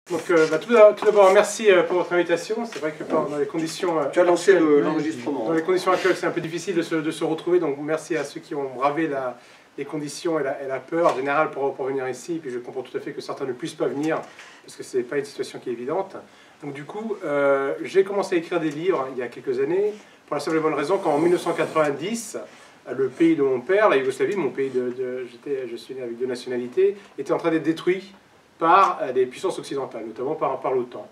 Donc, tout d'abord, merci pour votre invitation. C'est vrai que dans les conditions tu as lancé l'enregistrement. Dans les conditions actuelles, c'est un peu difficile de se retrouver. Donc, merci à ceux qui ont bravé les conditions et la peur générale pour venir ici. Et puis, je comprends tout à fait que certains ne puissent pas venir parce que c'est pas une situation qui est évidente. Donc, du coup, j'ai commencé à écrire des livres il y a quelques années pour la simple et bonne raison qu'en 1990, le pays de mon père, la Yougoslavie, mon pays je suis né avec deux nationalités, était en train d'être détruit par des puissances occidentales, notamment par l'OTAN.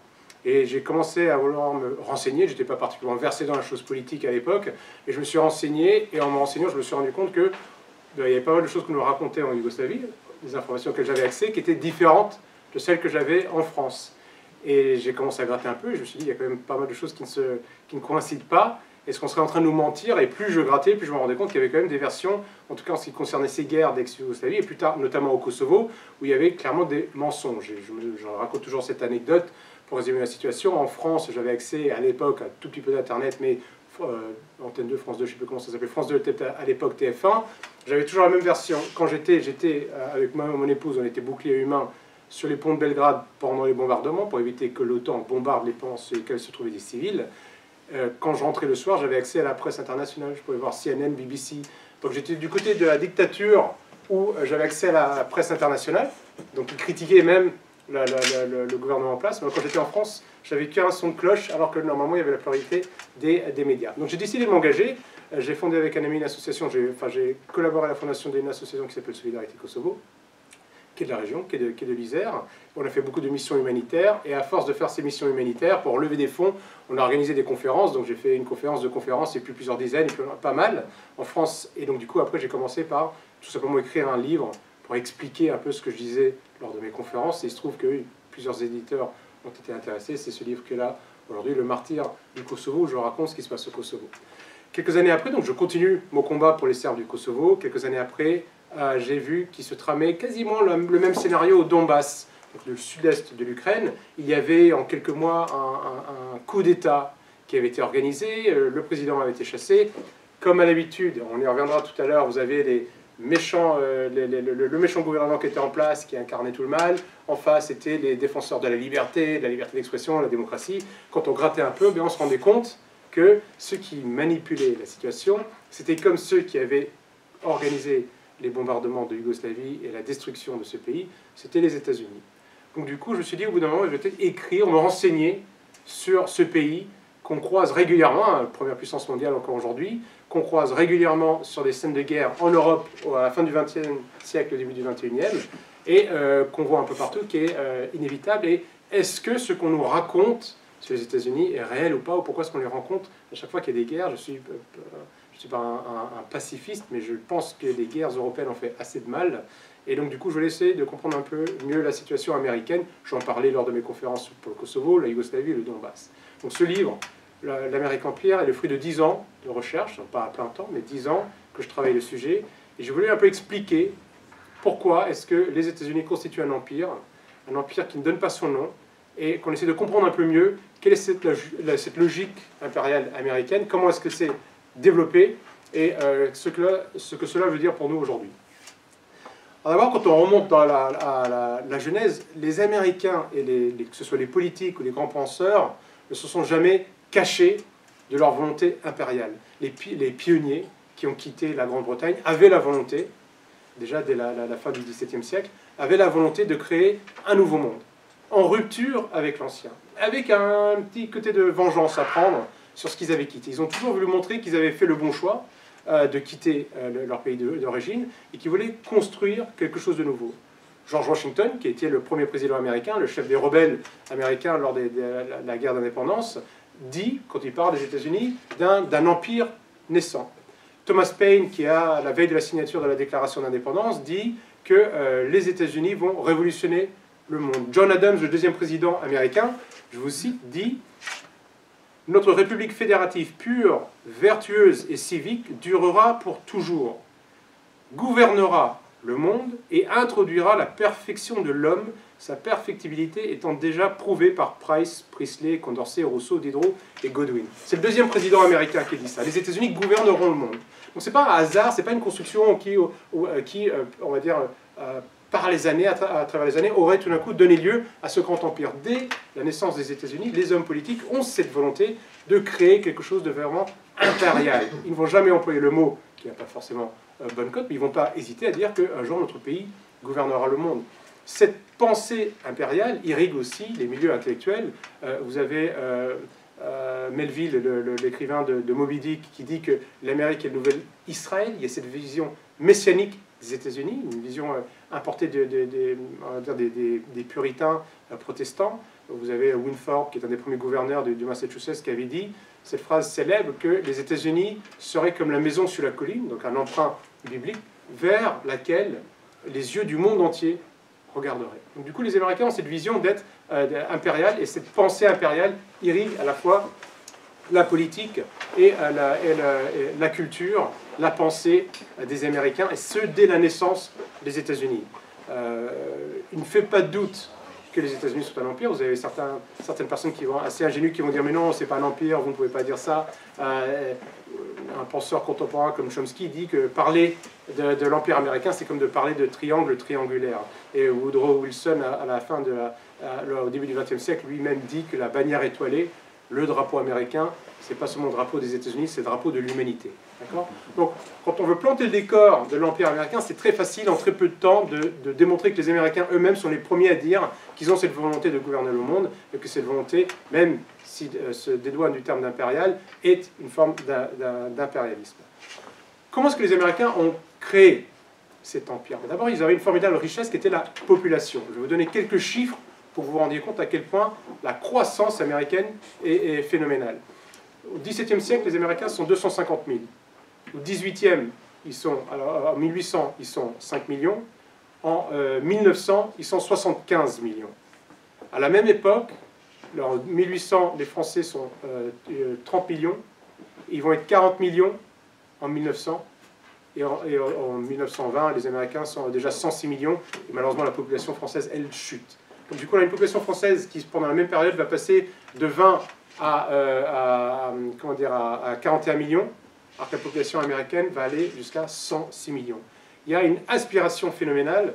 Et j'ai commencé à vouloir me renseigner, je n'étais pas particulièrement versé dans la chose politique à l'époque, et je me suis renseigné, et en me renseignant, je me suis rendu compte que il y avait pas mal de choses qu'on nous racontait en Yougoslavie, des informations auxquelles j'avais accès, qui étaient différentes de celles que j'avais en France. Et j'ai commencé à gratter un peu, et je me suis dit, il y a quand même pas mal de choses qui ne coïncident pas. Est-ce qu'on serait en train de nous mentir? Et plus je grattais, plus je me rendais compte qu'il y avait quand même des versions, en tout cas en ce qui concernait ces guerres d'ex-Yougoslavie, et plus tard, notamment au Kosovo, où il y avait clairement des mensonges. Et je raconte toujours cette anecdote pour résumer la situation. En France, j'avais accès à l'époque à tout petit peu d'Internet, mais Antenne 2, France 2, je ne sais plus comment ça s'appelait, France 2 était à l'époque TF1. J'avais toujours la même version. Quand j'étais avec mon épouse, on était bouclier humain sur les ponts de Belgrade pendant les bombardements, pour éviter que l'OTAN bombarde les ponts sur lesquels se trouvaient des civils. Quand je rentrais le soir, j'avais accès à la presse internationale, je pouvais voir CNN, BBC. Donc j'étais du côté de la dictature où j'avais accès à la presse internationale, donc ils critiquaient même le gouvernement en place. Mais quand j'étais en France, j'avais qu'un son de cloche, alors que normalement il y avait la pluralité des médias. Donc j'ai décidé de m'engager. J'ai fondé avec un ami une association, j'ai collaboré à la fondation d'une association qui s'appelle Solidarité Kosovo, qui est de la région, qui est de l'Isère. On a fait beaucoup de missions humanitaires, et à force de faire ces missions humanitaires, pour lever des fonds, on a organisé des conférences. Donc j'ai fait une conférence, deux conférences, et puis plusieurs dizaines, et puis pas mal, en France. Et donc du coup, après, j'ai commencé par tout simplement écrire un livre pour expliquer un peu ce que je disais lors de mes conférences. Et il se trouve que plusieurs éditeurs ont été intéressés. C'est ce livre qui est là aujourd'hui, Le martyr du Kosovo, où je raconte ce qui se passe au Kosovo. Quelques années après, donc je continue mon combat pour les Serbes du Kosovo. Quelques années après, j'ai vu qu'il se tramait quasiment le même scénario au Donbass, donc le sud-est de l'Ukraine. Il y avait en quelques mois un coup d'État qui avait été organisé, le président avait été chassé. Comme à l'habitude, on y reviendra tout à l'heure, vous avez le méchant gouvernement qui était en place, qui incarnait tout le mal. En face, c'était les défenseurs de la liberté d'expression, la démocratie. Quand on grattait un peu, on se rendait compte que ceux qui manipulaient la situation, c'était comme ceux qui avaient organisé les bombardements de Yougoslavie et la destruction de ce pays, c'était les États-Unis. Donc du coup, je me suis dit, au bout d'un moment, je vais peut-être écrire, me renseigner sur ce pays qu'on croise régulièrement, hein, première puissance mondiale encore aujourd'hui, qu'on croise régulièrement sur des scènes de guerre en Europe à la fin du XXe siècle, au début du XXIe, et qu'on voit un peu partout, qui est inévitable. Et est-ce que ce qu'on nous raconte sur les États-Unis est réel ou pas, ou pourquoi est-ce qu'on les rencontre à chaque fois qu'il y a des guerres? Je suis pas un pacifiste, mais je pense que les guerres européennes ont fait assez de mal. Et donc, du coup, je vais essayer de comprendre un peu mieux la situation américaine. J'en parlais lors de mes conférences pour le Kosovo, la Yougoslavie et le Donbass. Donc, ce livre, L'Amérique Empire, est le fruit de 10 ans de recherche, pas à plein temps, mais 10 ans que je travaille le sujet. Et je voulais un peu expliquer pourquoi est-ce que les États-Unis constituent un empire qui ne donne pas son nom, et qu'on essaie de comprendre un peu mieux quelle est cette logique impériale américaine, comment est-ce que c'est développé, et ce que cela veut dire pour nous aujourd'hui. Alors d'abord, quand on remonte dans la genèse, les Américains, et que ce soit les politiques ou les grands penseurs, ne se sont jamais cachés de leur volonté impériale. Les pionniers qui ont quitté la Grande-Bretagne avaient la volonté, déjà dès la fin du XVIIe siècle, avaient la volonté de créer un nouveau monde, en rupture avec l'ancien, avec un petit côté de vengeance à prendre sur ce qu'ils avaient quitté. Ils ont toujours voulu montrer qu'ils avaient fait le bon choix de quitter leur pays d'origine et qu'ils voulaient construire quelque chose de nouveau. George Washington, qui était le premier président américain, le chef des rebelles américains lors de la guerre d'indépendance, dit, quand il parle des États-Unis, d'un empire naissant. Thomas Paine, qui à la veille de la signature de la déclaration d'indépendance, dit que les États-Unis vont révolutionner le monde. John Adams, le deuxième président américain, je vous cite, dit: « Notre république fédérative pure, vertueuse et civique durera pour toujours, gouvernera le monde et introduira la perfection de l'homme, sa perfectibilité étant déjà prouvée par Price, Priestley, Condorcet, Rousseau, Diderot et Godwin. » C'est le deuxième président américain qui dit ça. Les États-Unis gouverneront le monde. Donc c'est pas un hasard, c'est pas une construction qui on va dire, par les années, à travers les années, aurait tout d'un coup donné lieu à ce grand empire. Dès la naissance des États-Unis, les hommes politiques ont cette volonté de créer quelque chose de vraiment impérial. Ils ne vont jamais employer le mot, qui n'a pas forcément bonne cote, mais ils ne vont pas hésiter à dire qu'un jour notre pays gouvernera le monde. Cette pensée impériale irrigue aussi les milieux intellectuels. Vous avez Melville, l'écrivain de Moby Dick, qui dit que l'Amérique est le nouvel Israël. Il y a cette vision messianique des États-Unis, une vision importée des puritains protestants. Vous avez Winthrop, qui est un des premiers gouverneurs du Massachusetts, qui avait dit cette phrase célèbre que les États-Unis seraient comme la maison sur la colline, donc un emprunt biblique, vers laquelle les yeux du monde entier regarderaient. Donc, du coup, les Américains ont cette vision d'être impériale, et cette pensée impériale irrigue à la fois la politique et la culture, la pensée des Américains, et ce, dès la naissance des États-Unis. Il ne fait pas de doute que les États-Unis sont un empire. Vous avez certaines personnes qui vont assez ingénues qui vont dire mais non, c'est pas un empire, vous ne pouvez pas dire ça. Un penseur contemporain comme Chomsky dit que parler de l'empire américain, c'est comme de parler de triangle triangulaire. Et Woodrow Wilson, à la fin au début du XXe siècle, lui-même dit que la bannière étoilée, le drapeau américain, c'est pas seulement le drapeau des États-Unis, c'est le drapeau de l'humanité. Donc, quand on veut planter le décor de l'Empire américain, c'est très facile, en très peu de temps, de démontrer que les Américains eux-mêmes sont les premiers à dire qu'ils ont cette volonté de gouverner le monde, et que cette volonté, même si se dédouane du terme d'impérial, est une forme d'impérialisme. Comment est-ce que les Américains ont créé cet empire? D'abord, ils avaient une formidable richesse qui était la population. Je vais vous donner quelques chiffres pour que vous vous rendiez compte à quel point la croissance américaine est phénoménale. Au XVIIe siècle, les Américains sont 250 000. Au XVIIIe, en 1800, ils sont 5 millions. En 1900, ils sont 75 millions. À la même époque, en 1800, les Français sont 30 millions. Ils vont être 40 millions en 1900. Et en 1920, les Américains sont déjà 106 millions. Et malheureusement, la population française, elle, chute. Donc du coup, on a une population française qui, pendant la même période, va passer de 20 à 41 millions, alors que la population américaine va aller jusqu'à 106 millions. Il y a une aspiration phénoménale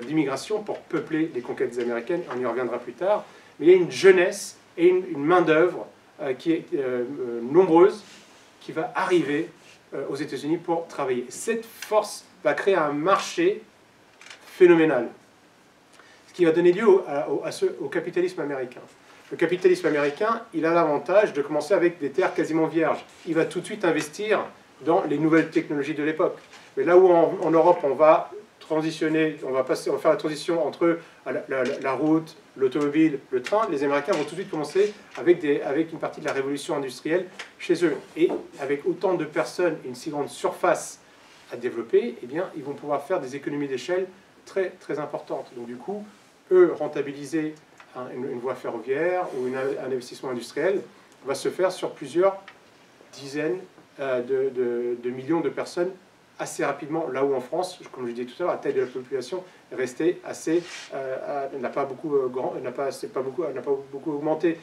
d'immigration pour peupler les conquêtes américaines, on y reviendra plus tard, mais il y a une jeunesse et une main-d'œuvre qui est nombreuse, qui va arriver aux États-Unis pour travailler. Cette force va créer un marché phénoménal, ce qui va donner lieu au capitalisme américain. Le capitalisme américain, il a l'avantage de commencer avec des terres quasiment vierges. Il va tout de suite investir dans les nouvelles technologies de l'époque. Mais là où en Europe, on va transitionner, on va faire la transition entre la route, l'automobile, le train, les Américains vont tout de suite commencer avec une partie de la révolution industrielle chez eux. Et avec autant de personnes et une si grande surface à développer, eh bien, ils vont pouvoir faire des économies d'échelle très, très importantes. Donc du coup, eux, rentabiliser une voie ferroviaire ou un investissement industriel va se faire sur plusieurs dizaines de millions de personnes assez rapidement, là où en France, comme je disais tout à l'heure, la taille de la population est restée assez, n'a pas beaucoup augmenté.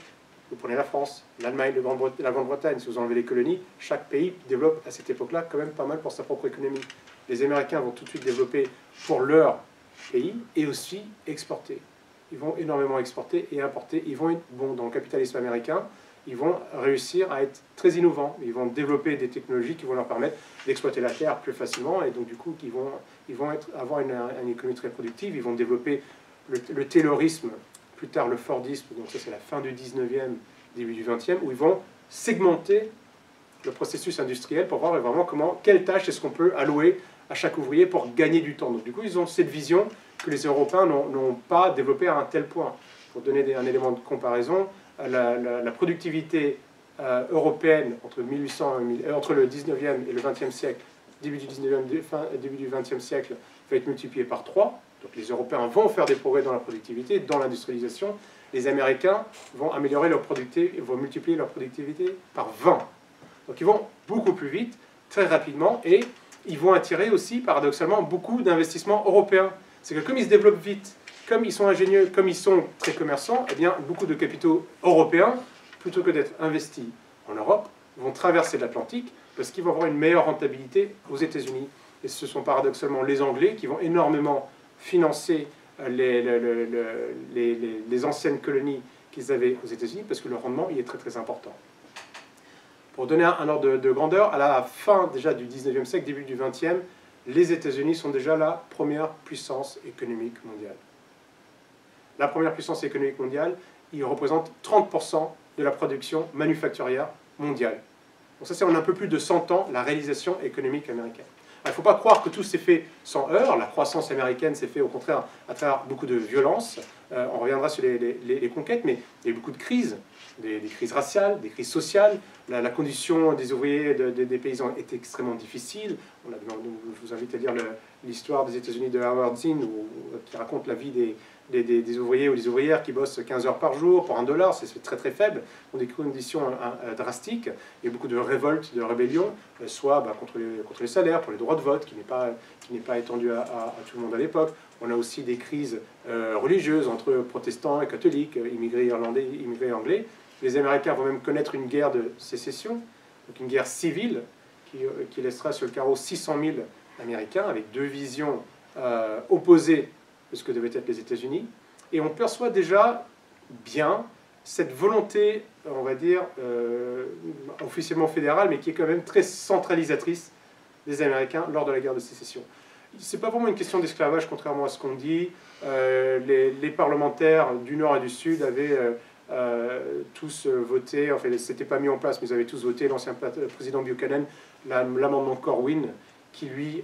Vous prenez la France, l'Allemagne, la Grande-Bretagne, si vous enlevez les colonies, chaque pays développe à cette époque-là quand même pas mal pour sa propre économie. Les Américains vont tout de suite développer pour leur pays et aussi exporter. Ils vont énormément exporter et importer. Ils vont être bons dans le capitalisme américain. Ils vont réussir à être très innovants. Ils vont développer des technologies qui vont leur permettre d'exploiter la terre plus facilement. Et donc, du coup, ils vont avoir une économie très productive. Ils vont développer le taylorisme, plus tard le fordisme. Donc, ça, c'est la fin du 19e, début du 20e, où ils vont segmenter le processus industriel pour voir vraiment quelle tâche est-ce qu'on peut allouer à chaque ouvrier pour gagner du temps. Donc, du coup, ils ont cette vision que les Européens n'ont pas développé à un tel point. Pour donner un élément de comparaison, la productivité européenne entre le 19e et le 20e siècle, début du 19e, début du 20e siècle, va être multipliée par 3. Donc les Européens vont faire des progrès dans la productivité, dans l'industrialisation. Les Américains vont améliorer leur productivité, vont multiplier leur productivité par 20. Donc ils vont beaucoup plus vite, très rapidement, et ils vont attirer aussi, paradoxalement, beaucoup d'investissements européens. C'est que comme ils se développent vite, comme ils sont ingénieux, comme ils sont très commerçants, eh bien, beaucoup de capitaux européens, plutôt que d'être investis en Europe, vont traverser l'Atlantique parce qu'ils vont avoir une meilleure rentabilité aux États-Unis. Et ce sont paradoxalement les Anglais qui vont énormément financer les anciennes colonies qu'ils avaient aux États-Unis, parce que le rendement il est très très important. Pour donner un ordre de grandeur, à la fin déjà du 19e siècle, début du 20e, les États-Unis sont déjà la première puissance économique mondiale. La première puissance économique mondiale, ils représentent 30% de la production manufacturière mondiale. Donc ça, c'est en un peu plus de 100 ans la réalisation économique américaine. Il ne faut pas croire que tout s'est fait sans heurts. La croissance américaine s'est faite au contraire à travers beaucoup de violence. On reviendra sur les conquêtes, mais il y a eu beaucoup de crises, des crises raciales, des crises sociales. La condition des ouvriers, des paysans est extrêmement difficile. Je vous invite à lire l'histoire des États-Unis de Howard Zinn, qui raconte la vie des ouvriers ou des ouvrières qui bossent 15 heures par jour pour $1, c'est très très faible, dans des conditions drastiques. Il y a beaucoup de révoltes, de rébellions, soit contre les salaires, pour les droits de vote, qui n'est pas étendu à tout le monde à l'époque. On a aussi des crises religieuses entre protestants et catholiques, immigrés irlandais, immigrés anglais. Les Américains vont même connaître une guerre de sécession, donc une guerre civile, qui laissera sur le carreau 600 000 Américains, avec deux visions opposées de ce que devaient être les États-Unis. Et on perçoit déjà bien cette volonté, on va dire, officiellement fédérale, mais qui est quand même très centralisatrice des Américains lors de la guerre de sécession. Ce n'est pas vraiment une question d'esclavage, contrairement à ce qu'on dit. Les parlementaires du Nord et du Sud avaient tous voté, enfin, c'était pas mis en place, mais ils avaient tous voté, l'ancien président Buchanan, l'amendement Corwin, qui lui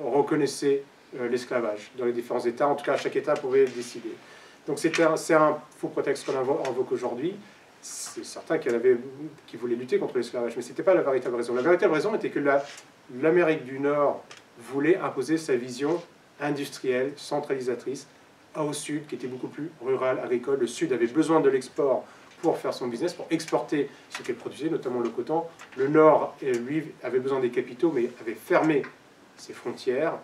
reconnaissait l'esclavage dans les différents États. En tout cas, chaque État pouvait décider. Donc c'est un faux prétexte qu'on invoque aujourd'hui. C'est certain qui voulaient lutter contre l'esclavage, mais ce n'était pas la véritable raison. La véritable raison était que l'Amérique du Nord voulait imposer sa vision industrielle, centralisatrice, au Sud, qui était beaucoup plus rural, agricole. Le Sud avait besoin de l'export pour faire son business, pour exporter ce qu'elle produisait, notamment le coton. Le Nord, lui, avait besoin des capitaux, mais avait fermé ses frontières,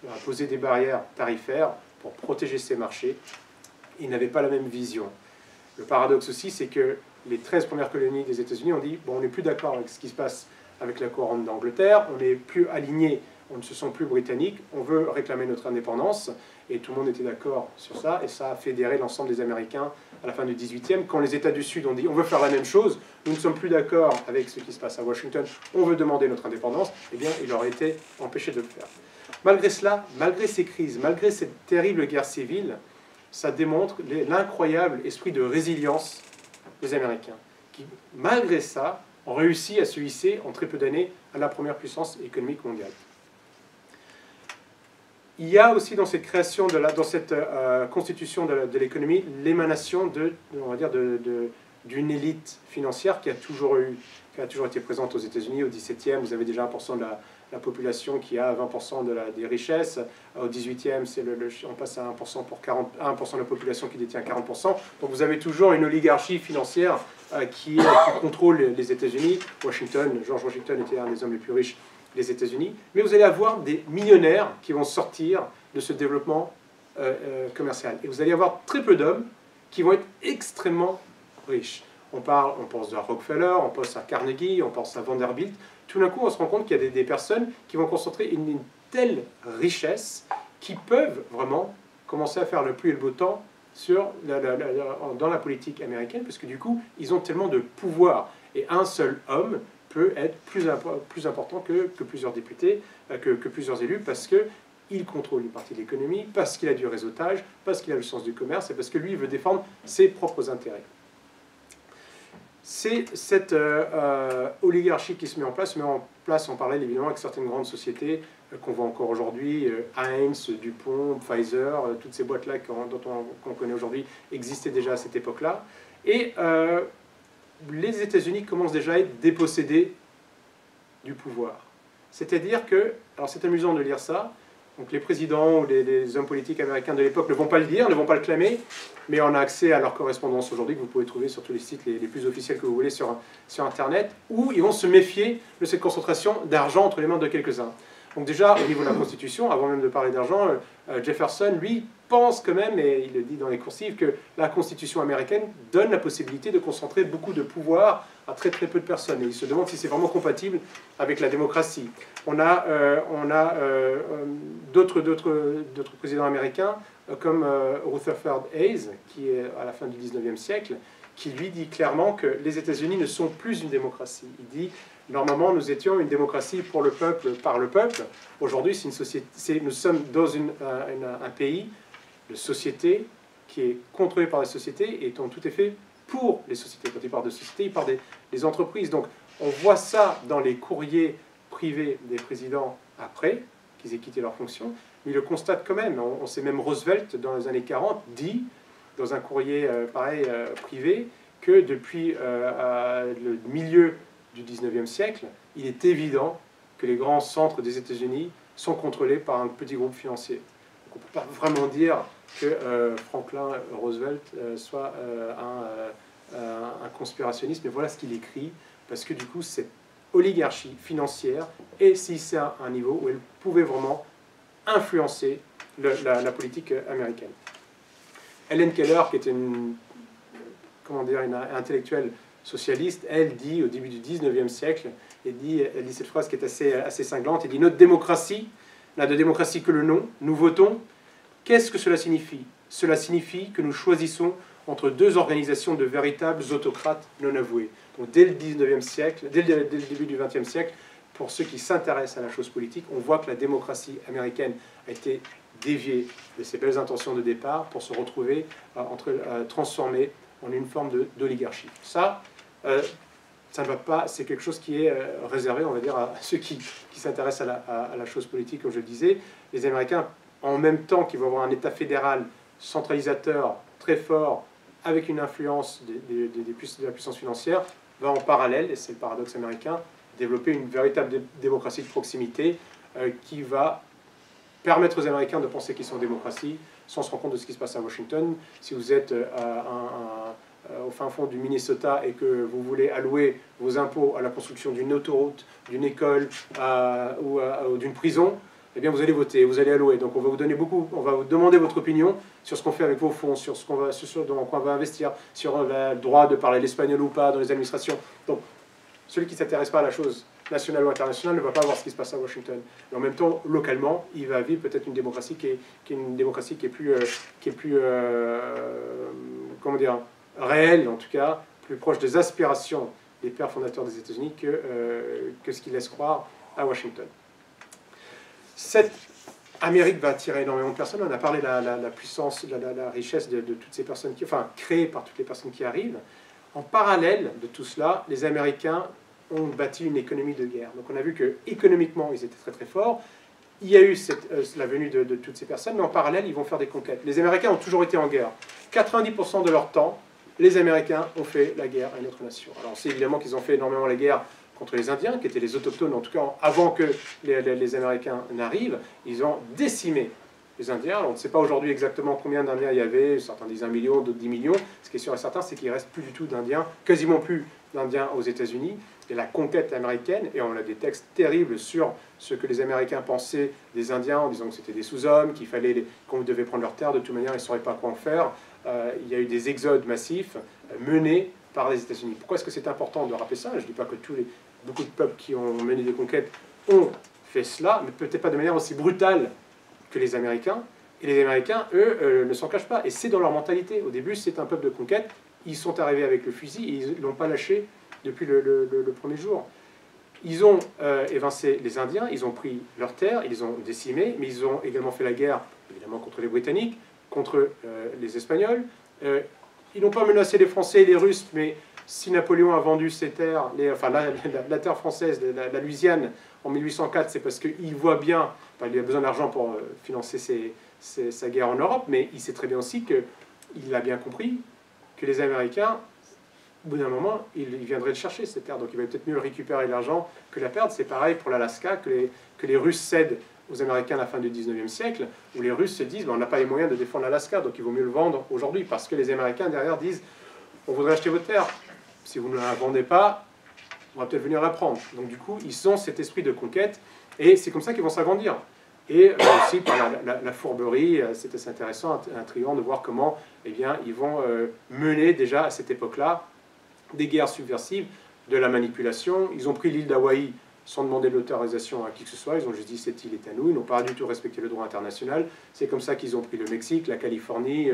a posé des barrières tarifaires pour protéger ses marchés. Il n'avait pas la même vision. Le paradoxe aussi, c'est que les 13 premières colonies des États-Unis ont dit « bon, on n'est plus d'accord avec ce qui se passe avec la couronne d'Angleterre, on n'est plus aligné, on ne se sent plus britannique, on veut réclamer notre indépendance ». Et tout le monde était d'accord sur ça, et ça a fédéré l'ensemble des Américains à la fin du 18e. Quand les États du Sud ont dit « on veut faire la même chose, nous ne sommes plus d'accord avec ce qui se passe à Washington, on veut demander notre indépendance », eh bien, il aurait été empêché de le faire. Malgré cela, malgré ces crises, malgré cette terrible guerre civile, ça démontre l'incroyable esprit de résilience des Américains, qui, malgré ça, ont réussi à se hisser en très peu d'années à la première puissance économique mondiale. Il y a aussi dans cette création, dans cette constitution de l'économie, l'émanation d'une élite financière qui a toujours été présente aux États-Unis. Au XVIIe, vous avez déjà 1% de la population qui a 20% des richesses. Au XVIIIe, on passe à 1% pour 1% de la population qui détient 40%. Donc vous avez toujours une oligarchie financière qui contrôle les États-Unis. George Washington était un des hommes les plus riches des États-Unis. Mais vous allez avoir des millionnaires qui vont sortir de ce développement commercial. Et vous allez avoir très peu d'hommes qui vont être extrêmement riches. On pense à Rockefeller, on pense à Carnegie, on pense à Vanderbilt. Tout d'un coup, on se rend compte qu'il y a des personnes qui vont concentrer une telle richesse qui peuvent vraiment commencer à faire le pluie et le beau temps dans la politique américaine, parce que du coup, ils ont tellement de pouvoir. Et un seul homme peut être plus important que plusieurs députés, que plusieurs élus, parce qu'il contrôle une partie de l'économie, parce qu'il a du réseautage, parce qu'il a le sens du commerce, et parce que lui, il veut défendre ses propres intérêts. C'est cette oligarchie qui se met en place en parallèle évidemment avec certaines grandes sociétés qu'on voit encore aujourd'hui, Heinz, DuPont, Pfizer, toutes ces boîtes-là qu'on connaît aujourd'hui existaient déjà à cette époque-là. Et les États-Unis commencent déjà à être dépossédés du pouvoir. C'est-à-dire que, alors c'est amusant de lire ça, donc les présidents ou les hommes politiques américains de l'époque ne vont pas le dire, ne vont pas le clamer, mais on a accès à leur correspondance aujourd'hui que vous pouvez trouver sur tous les sites les plus officiels que vous voulez sur Internet, où ils vont se méfier de cette concentration d'argent entre les mains de quelques-uns. Donc déjà, au niveau de la Constitution, avant même de parler d'argent, Jefferson, lui, pense quand même, et il le dit dans les coursives, que la Constitution américaine donne la possibilité de concentrer beaucoup de pouvoir à très très peu de personnes. Et il se demande si c'est vraiment compatible avec la démocratie. On a d'autres présidents américains, comme Rutherford Hayes, qui est à la fin du 19e siècle, qui lui dit clairement que les États-Unis ne sont plus une démocratie. Il dit, normalement, nous étions une démocratie pour le peuple, par le peuple. Aujourd'hui, c'est une société, nous sommes dans un pays de société qui est contrôlé par la société et étant tout à fait pour les sociétés. Quand il parle de société, il parle des entreprises. Donc, on voit ça dans les courriers privés des présidents après qu'ils aient quitté leur fonction, mais il le constate quand même. On sait même Roosevelt, dans les années 40, dit, dans un courrier privé, que depuis le milieu du 19e siècle, il est évident que les grands centres des États-Unis sont contrôlés par un petit groupe financier. Donc on ne peut pas vraiment dire que Franklin Roosevelt soit un conspirationniste, mais voilà ce qu'il écrit, parce que du coup, cette oligarchie financière est c'est à un niveau où elle pouvait vraiment influencer la politique américaine. Helen Keller, qui était une intellectuelle socialiste, elle dit au début du 19e siècle, elle dit cette phrase qui est assez cinglante, elle dit « Notre démocratie n'a de démocratie que le nom, nous votons. Qu'est-ce que cela signifie? Cela signifie que nous choisissons entre deux organisations de véritables autocrates non avoués. » Donc dès le 19e siècle, dès le début du 20e siècle, pour ceux qui s'intéressent à la chose politique, on voit que la démocratie américaine a été déviée de ses belles intentions de départ pour se retrouver transformée en une forme d'oligarchie. Ça ne va pas, c'est quelque chose qui est réservé, on va dire, à ceux qui s'intéressent à la chose politique, comme je le disais. Les Américains, en même temps qu'ils vont avoir un État fédéral centralisateur très fort, avec une influence de la puissance financière, va en parallèle, et c'est le paradoxe américain, développer une véritable démocratie de proximité qui va permettre aux Américains de penser qu'ils sont en démocratie sans se rendre compte de ce qui se passe à Washington. Si vous êtes au fin fond du Minnesota et que vous voulez allouer vos impôts à la construction d'une autoroute, d'une école ou d'une prison, eh bien vous allez voter, vous allez allouer. Donc on va vous donner beaucoup, on va vous demander votre opinion sur ce qu'on fait avec vos fonds, sur ce qu'on va, dans quoi on va investir, sur le droit de parler l'espagnol ou pas dans les administrations. Donc celui qui ne s'intéresse pas à la chose nationale ou internationale ne va pas voir ce qui se passe à Washington. Mais en même temps, localement, il va vivre peut-être une démocratie qui est plus comment dire, réelle, en tout cas, plus proche des aspirations des pères fondateurs des États-Unis que ce qu'il laisse croire à Washington. Cette Amérique va attirer énormément de personnes. On a parlé de la puissance, la richesse de toutes ces personnes, créée par toutes les personnes qui arrivent. En parallèle de tout cela, les Américains ont bâti une économie de guerre. Donc on a vu qu'économiquement, ils étaient très très forts. Il y a eu la venue de toutes ces personnes, mais en parallèle, ils vont faire des conquêtes. Les Américains ont toujours été en guerre. 90% de leur temps, les Américains ont fait la guerre à une autre nation. Alors on sait évidemment qu'ils ont fait énormément la guerre contre les Indiens, qui étaient les autochtones, en tout cas avant que les Américains n'arrivent. Ils ont décimé les Indiens. Alors, on ne sait pas aujourd'hui exactement combien d'Indiens il y avait, certains disent 1 million, d'autres 10 millions. Ce qui est sûr et certain, c'est qu'il ne reste plus du tout d'Indiens, quasiment plus d'Indiens aux États-Unis. Et la conquête américaine, et on a des textes terribles sur ce que les Américains pensaient des Indiens, en disant que c'était des sous-hommes, qu'on devait prendre leurs terres, de toute manière, ils ne sauraient pas quoi en faire. Il y a eu des exodes massifs menés par les États-Unis. Pourquoi est-ce que c'est important de rappeler ça? Je ne dis pas que beaucoup de peuples qui ont mené des conquêtes ont fait cela, mais peut-être pas de manière aussi brutale que les Américains. Et les Américains, eux, ne s'en cachent pas. Et c'est dans leur mentalité. Au début, c'est un peuple de conquête. Ils sont arrivés avec le fusil et ils ne l'ont pas lâché depuis le premier jour. Ils ont évincé les Indiens, ils ont pris leurs terres, ils les ont décimés, mais ils ont également fait la guerre, évidemment, contre les Britanniques, contre les Espagnols. Ils n'ont pas menacé les Français et les Russes, mais si Napoléon a vendu ses terres, la terre française, la Louisiane, en 1804, c'est parce qu'il voit bien, il a besoin d'argent pour financer sa guerre en Europe, mais il sait très bien aussi qu'il a bien compris que les Américains, au bout d'un moment, ils viendraient le chercher, ces terres. Donc il va peut-être mieux récupérer l'argent que la perdre. C'est pareil pour l'Alaska, que les Russes cèdent aux Américains à la fin du 19e siècle, où les Russes se disent on n'a pas les moyens de défendre l'Alaska, donc il vaut mieux le vendre aujourd'hui, parce que les Américains derrière disent on voudrait acheter votre terre. Si vous ne la vendez pas, on va peut-être venir la prendre. Donc du coup, ils ont cet esprit de conquête, et c'est comme ça qu'ils vont s'agrandir. et aussi par la fourberie. C'est assez intéressant, intriguant de voir comment eh bien, ils vont mener déjà à cette époque-là des guerres subversives, de la manipulation. Ils ont pris l'île d'Hawaï sans demander l'autorisation à qui que ce soit. Ils ont juste dit cette île est à nous. Ils n'ont pas du tout respecté le droit international. C'est comme ça qu'ils ont pris le Mexique, la Californie,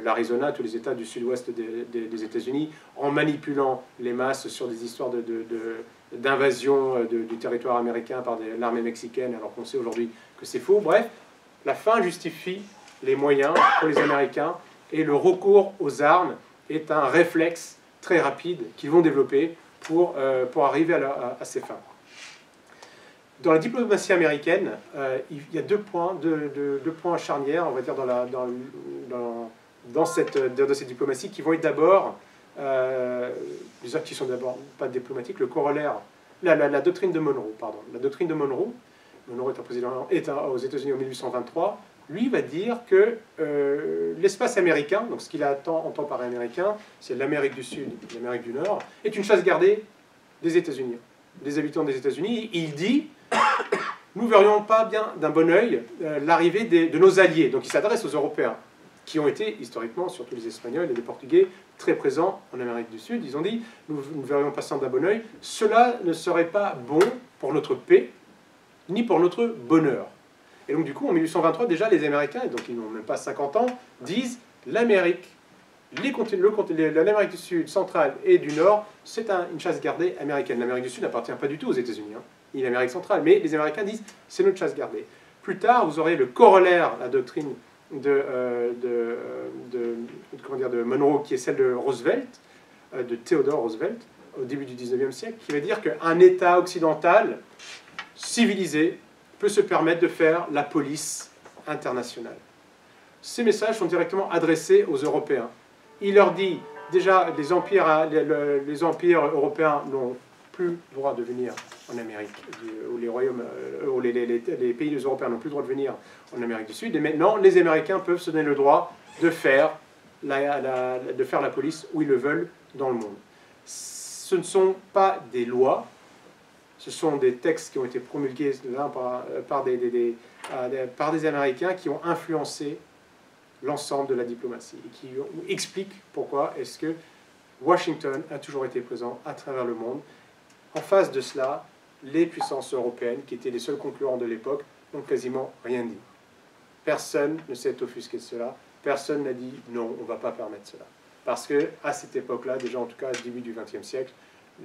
l'Arizona, tous les États du sud-ouest des États-Unis, en manipulant les masses sur des histoires d'invasion du territoire américain par l'armée mexicaine, alors qu'on sait aujourd'hui que c'est faux. Bref, la fin justifie les moyens pour les Américains, et le recours aux armes est un réflexe très rapide qu'ils vont développer pour arriver à ces fins. Dans la diplomatie américaine, il y a deux points charnières, on va dire, dans cette diplomatie, qui vont être d'abord, qui sont d'abord pas diplomatiques, le corollaire, la doctrine de Monroe, pardon. La doctrine de Monroe, Monroe est un président aux États-Unis en 1823, lui va dire que l'espace américain, donc ce qu'il entend par américain, c'est l'Amérique du Sud et l'Amérique du Nord, est une chasse gardée des États-Unis, des habitants des États-Unis. Il dit, nous ne verrions pas bien d'un bon œil l'arrivée de nos alliés. Donc il s'adresse aux Européens, qui ont été historiquement, surtout les Espagnols et les Portugais, très présents en Amérique du Sud. Ils ont dit, nous ne verrions pas ça d'un bon œil, cela ne serait pas bon pour notre paix, ni pour notre bonheur. Et donc du coup, en 1823, déjà, les Américains, et donc ils n'ont même pas 50 ans, disent l'Amérique, l'Amérique du Sud, centrale et du Nord, c'est une chasse gardée américaine. L'Amérique du Sud n'appartient pas du tout aux États-Unis, ni l'Amérique centrale, mais les Américains disent c'est notre chasse gardée. Plus tard, vous aurez le corollaire, la doctrine de Monroe, qui est celle de Roosevelt, de Theodore Roosevelt, au début du 19e siècle, qui va dire qu'un État occidental civilisé peut se permettre de faire la police internationale. Ces messages sont directement adressés aux Européens. Il leur dit, déjà, les empires européens n'ont plus le droit de venir en Amérique, ou les royaumes, ou les pays européens n'ont plus le droit de venir en Amérique du Sud, et maintenant, les Américains peuvent se donner le droit de faire la police où ils le veulent dans le monde. Ce ne sont pas des lois, ce sont des textes qui ont été promulgués par des Américains qui ont influencé l'ensemble de la diplomatie et qui expliquent pourquoi est-ce que Washington a toujours été présent à travers le monde. En face de cela, les puissances européennes, qui étaient les seuls concurrents de l'époque, n'ont quasiment rien dit. Personne ne s'est offusqué de cela, personne n'a dit non, on ne va pas permettre cela. Parce qu'à cette époque-là, déjà en tout cas au début du XXe siècle,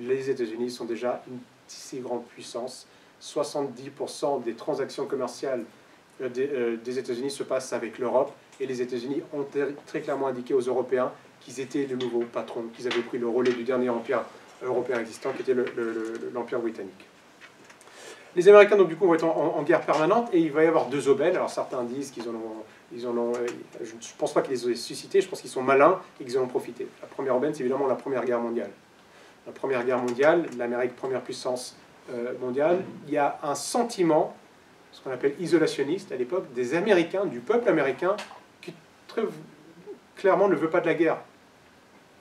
les États-Unis sont déjà une si grande puissance. 70% des transactions commerciales des États-Unis se passent avec l'Europe, et les États-Unis ont très clairement indiqué aux Européens qu'ils étaient le nouveau patron, qu'ils avaient pris le relais du dernier empire européen existant, qui était l'Empire britannique. Les Américains, donc, du coup, vont être en guerre permanente, et il va y avoir deux aubaines. Alors certains disent qu'ils je ne pense pas qu'ils les aient suscités, je pense qu'ils sont malins et qu'ils en ont profité. La première aubaine, c'est évidemment la Première Guerre mondiale. La Première Guerre mondiale, l'Amérique, première puissance mondiale, il y a un sentiment, ce qu'on appelle isolationniste à l'époque, des Américains, du peuple américain, qui très clairement ne veut pas de la guerre.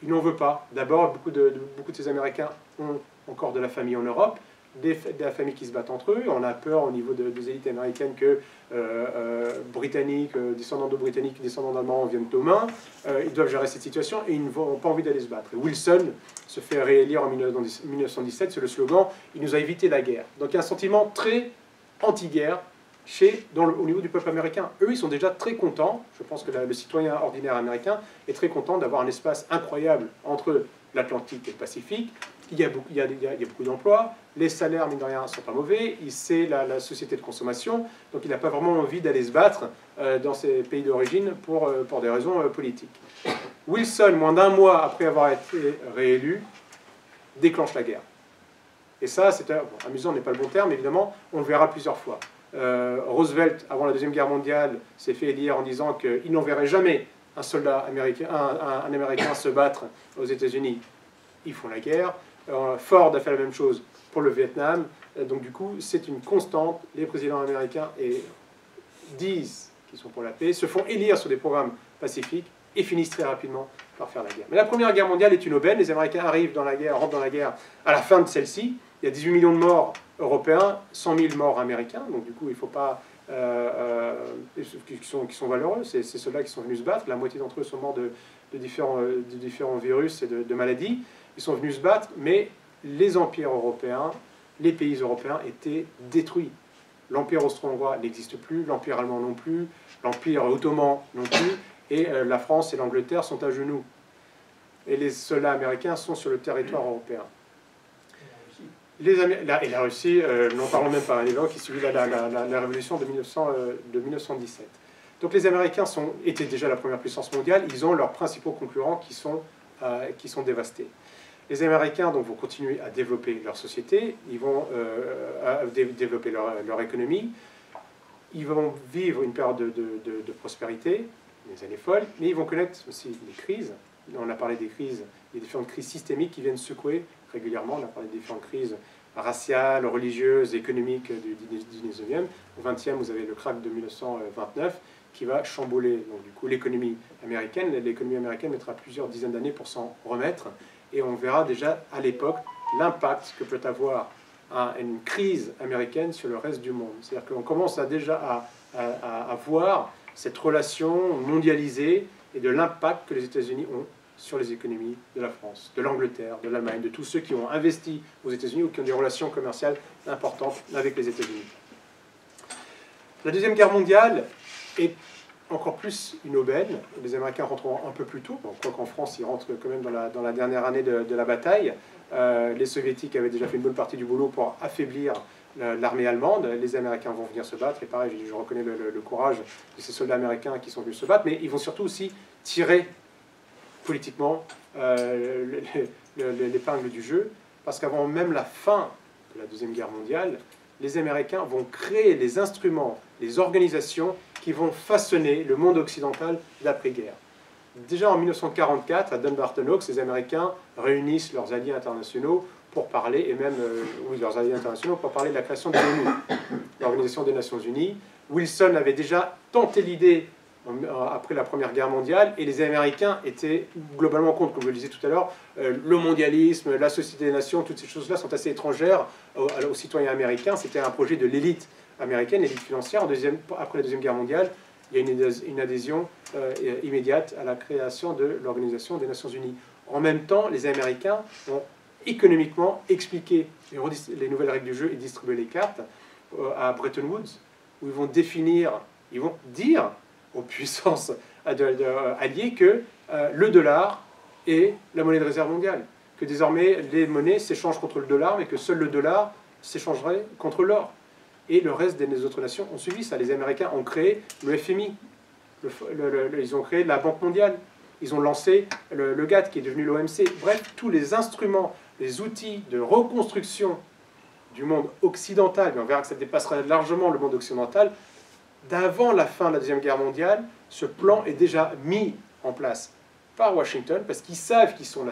Il n'en veut pas. D'abord, beaucoup de ces Américains ont encore de la famille en Europe, des familles qui se battent entre eux. On a peur au niveau des élites américaines que Britanniques, descendants de Britanniques, descendants d'Allemands viennent aux mains. Ils doivent gérer cette situation et ils n'ont pas envie d'aller se battre. Et Wilson se fait réélire en 1917, c'est le slogan « Il nous a évité la guerre ». Donc il y a un sentiment très anti-guerre au niveau du peuple américain. Eux, ils sont déjà très contents. Je pense que le citoyen ordinaire américain est très content d'avoir un espace incroyable entre l'Atlantique et le Pacifique. Il y a beaucoup d'emplois, les salaires, mine de rien, ne sont pas mauvais, c'est la société de consommation, donc il n'a pas vraiment envie d'aller se battre dans ses pays d'origine pour des raisons politiques. Wilson, moins d'un mois après avoir été réélu, déclenche la guerre. Et ça, c'est amusant n'est pas le bon terme, évidemment, on le verra plusieurs fois. Roosevelt, avant la Deuxième Guerre mondiale, s'est fait élire en disant qu'il n'enverrait jamais un soldat américain, un Américain se battre aux États-Unis. Ils font la guerre. Ford a fait la même chose pour le Vietnam. Donc du coup, c'est une constante. Les présidents américains disent qu'ils sont pour la paix, se font élire sur des programmes pacifiques et finissent très rapidement par faire la guerre. Mais la Première Guerre mondiale est une aubaine. Les Américains arrivent dans la guerre, rentrent dans la guerre à la fin de celle-ci. Il y a 18 millions de morts européens, 100 000 morts américains. Donc du coup, il ne faut pas qui sont valeureux. C'est ceux-là qui sont venus se battre. La moitié d'entre eux sont morts de différents virus et de maladies. Ils sont venus se battre, mais les empires européens, les pays européens étaient détruits. L'empire austro-hongrois n'existe plus, l'empire allemand non plus, l'empire ottoman non plus, et la France et l'Angleterre sont à genoux. Et les soldats américains sont sur le territoire européen. Et la Russie, n'en parlons même pas, qui suivit la révolution de 1917. Donc les Américains étaient déjà la première puissance mondiale, ils ont leurs principaux concurrents qui sont dévastés. Les Américains donc, vont continuer à développer leur société, ils vont développer leur économie, ils vont vivre une période de prospérité, des années folles, mais ils vont connaître aussi des crises. On a parlé des crises, il y a différentes crises systémiques qui viennent secouer régulièrement. On a parlé des différentes crises raciales, religieuses, économiques du 19e. Au 20e, vous avez le krach de 1929 qui va chambouler donc, du coup, l'économie américaine. L'économie américaine mettra plusieurs dizaines d'années pour s'en remettre. Et on verra déjà à l'époque l'impact que peut avoir une crise américaine sur le reste du monde. C'est-à-dire qu'on commence déjà à voir cette relation mondialisée et de l'impact que les États-Unis ont sur les économies de la France, de l'Angleterre, de l'Allemagne, de tous ceux qui ont investi aux États-Unis ou qui ont des relations commerciales importantes avec les États-Unis. La Deuxième Guerre mondiale est encore plus une aubaine. Les Américains rentreront un peu plus tôt, quoi qu'en France, ils rentrent quand même dans la dernière année de la bataille. Les Soviétiques avaient déjà fait une bonne partie du boulot pour affaiblir l'armée allemande. Les Américains vont venir se battre, et pareil, je reconnais le courage de ces soldats américains qui sont venus se battre, mais ils vont surtout aussi tirer politiquement l'épingle du jeu, parce qu'avant même la fin de la Deuxième Guerre mondiale, les Américains vont créer les instruments, les organisations qui vont façonner le monde occidental d'après-guerre. Déjà en 1944, à Dumbarton Oaks, les Américains réunissent leurs alliés internationaux pour parler, et même leurs alliés internationaux pour parler de la création de l'ONU, l'Organisation des Nations Unies. Wilson avait déjà tenté l'idée après la Première Guerre mondiale, et les Américains étaient globalement contre, comme je le disais tout à l'heure, le mondialisme, la Société des Nations, toutes ces choses-là sont assez étrangères aux citoyens américains. C'était un projet de l'élite américaine, l'élite financière. Après la Deuxième Guerre mondiale, il y a une adhésion immédiate à la création de l'Organisation des Nations Unies. En même temps, les Américains ont économiquement expliqué les nouvelles règles du jeu et distribué les cartes à Bretton Woods, où ils vont dire aux puissances alliées que le dollar est la monnaie de réserve mondiale, que désormais les monnaies s'échangent contre le dollar, mais que seul le dollar s'échangerait contre l'or. Et le reste des autres nations ont suivi ça. Les Américains ont créé le FMI, ils ont créé la Banque mondiale, ils ont lancé le GATT qui est devenu l'OMC. Bref, tous les instruments, les outils de reconstruction du monde occidental, mais on verra que ça dépassera largement le monde occidental, d'avant la fin de la Deuxième Guerre mondiale, ce plan est déjà mis en place par Washington, parce qu'ils savent qu'ils sont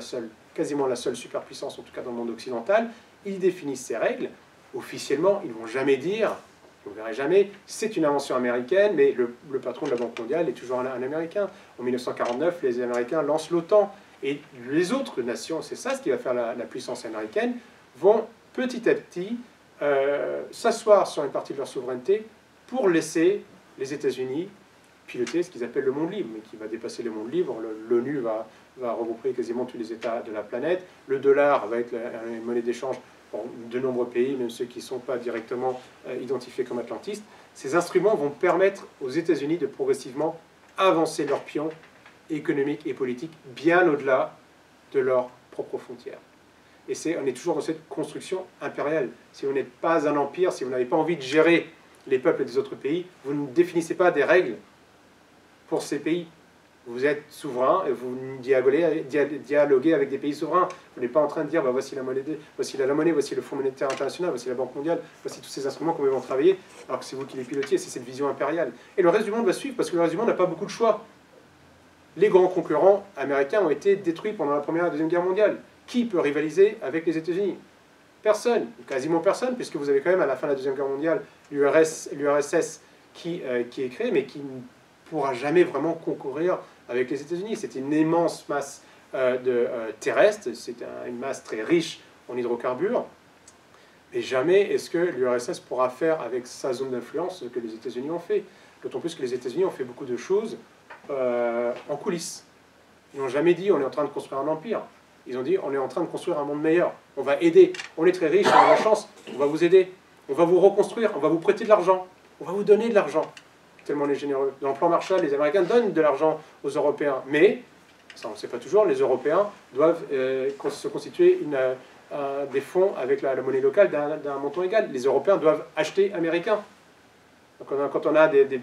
quasiment la seule superpuissance, en tout cas dans le monde occidental. Ils définissent ces règles. Officiellement, ils ne vont jamais dire, vous ne verrez jamais, c'est une invention américaine, mais le patron de la Banque mondiale est toujours un Américain. En 1949, les Américains lancent l'OTAN. Et les autres nations, c'est ça ce qui va faire la puissance américaine, vont petit à petit s'asseoir sur une partie de leur souveraineté pour laisser les États-Unis piloter ce qu'ils appellent le monde libre, mais qui va dépasser le monde libre. L'ONU va regrouper quasiment tous les États de la planète. Le dollar va être une monnaie d'échange pour de nombreux pays, même ceux qui ne sont pas directement identifiés comme atlantistes. Ces instruments vont permettre aux États-Unis de progressivement avancer leurs pions économiques et politiques bien au-delà de leurs propres frontières. Et on est toujours dans cette construction impériale. Si vous n'êtes pas un empire, si vous n'avez pas envie de gérer les peuples des autres pays, vous ne définissez pas des règles pour ces pays. Vous êtes souverain et vous dialoguez avec des pays souverains. Vous n'êtes pas en train de dire bah, voici la monnaie, voici le Fonds monétaire international, voici la Banque mondiale, voici tous ces instruments qu'on va travailler, alors que c'est vous qui les pilotiez, c'est cette vision impériale. Et le reste du monde va suivre parce que le reste du monde n'a pas beaucoup de choix. Les grands concurrents américains ont été détruits pendant la Première et la Deuxième Guerre mondiale. Qui peut rivaliser avec les États-Unis? Personne, quasiment personne, puisque vous avez quand même à la fin de la Deuxième Guerre mondiale l'URSS qui est créé, mais qui ne pourra jamais vraiment concourir avec les États-Unis. C'est une immense masse terrestre, c'est une masse très riche en hydrocarbures, Et jamais est-ce que l'URSS pourra faire avec sa zone d'influence ce que les États-Unis ont fait. D'autant plus que les États-Unis ont fait beaucoup de choses en coulisses. Ils n'ont jamais dit on est en train de construire un empire. Ils ont dit on est en train de construire un monde meilleur. On va aider. On est très riche, on a la chance. On va vous aider. On va vous reconstruire. On va vous prêter de l'argent. On va vous donner de l'argent. Tellement on est généreux. Dans le plan Marshall, les Américains donnent de l'argent aux Européens. Mais, ça on ne sait pas toujours, les Européens doivent se constituer des fonds avec la monnaie locale d'un montant égal. Les Européens doivent acheter américain. Donc quand on a une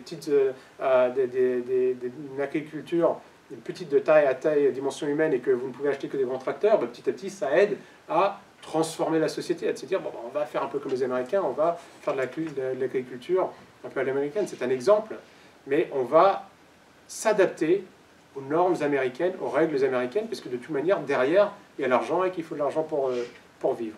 agriculture une petite de taille à taille, dimension humaine, et que vous ne pouvez acheter que des grands tracteurs, ben, petit à petit, ça aide à transformer la société, à se dire, bon, ben, on va faire un peu comme les Américains, on va faire de l'agriculture un peu à l'américaine. C'est un exemple, mais on va s'adapter aux normes américaines, aux règles américaines, parce que de toute manière, derrière, il y a l'argent et qu'il faut de l'argent pour vivre.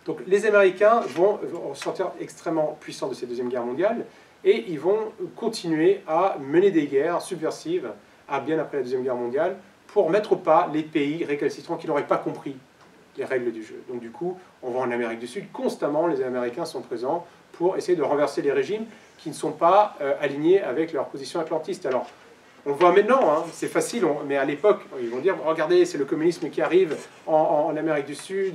Donc les Américains vont sortir extrêmement puissants de cette Deuxième Guerre mondiale, et ils vont continuer à mener des guerres subversives bien après la Deuxième Guerre mondiale, pour mettre au pas les pays récalcitrants qui n'auraient pas compris les règles du jeu. Donc du coup, on voit en Amérique du Sud, constamment, les Américains sont présents pour essayer de renverser les régimes qui ne sont pas alignés avec leur position atlantiste. Alors, on le voit maintenant, hein, c'est facile, mais à l'époque, ils vont dire, regardez, c'est le communisme qui arrive en Amérique du Sud,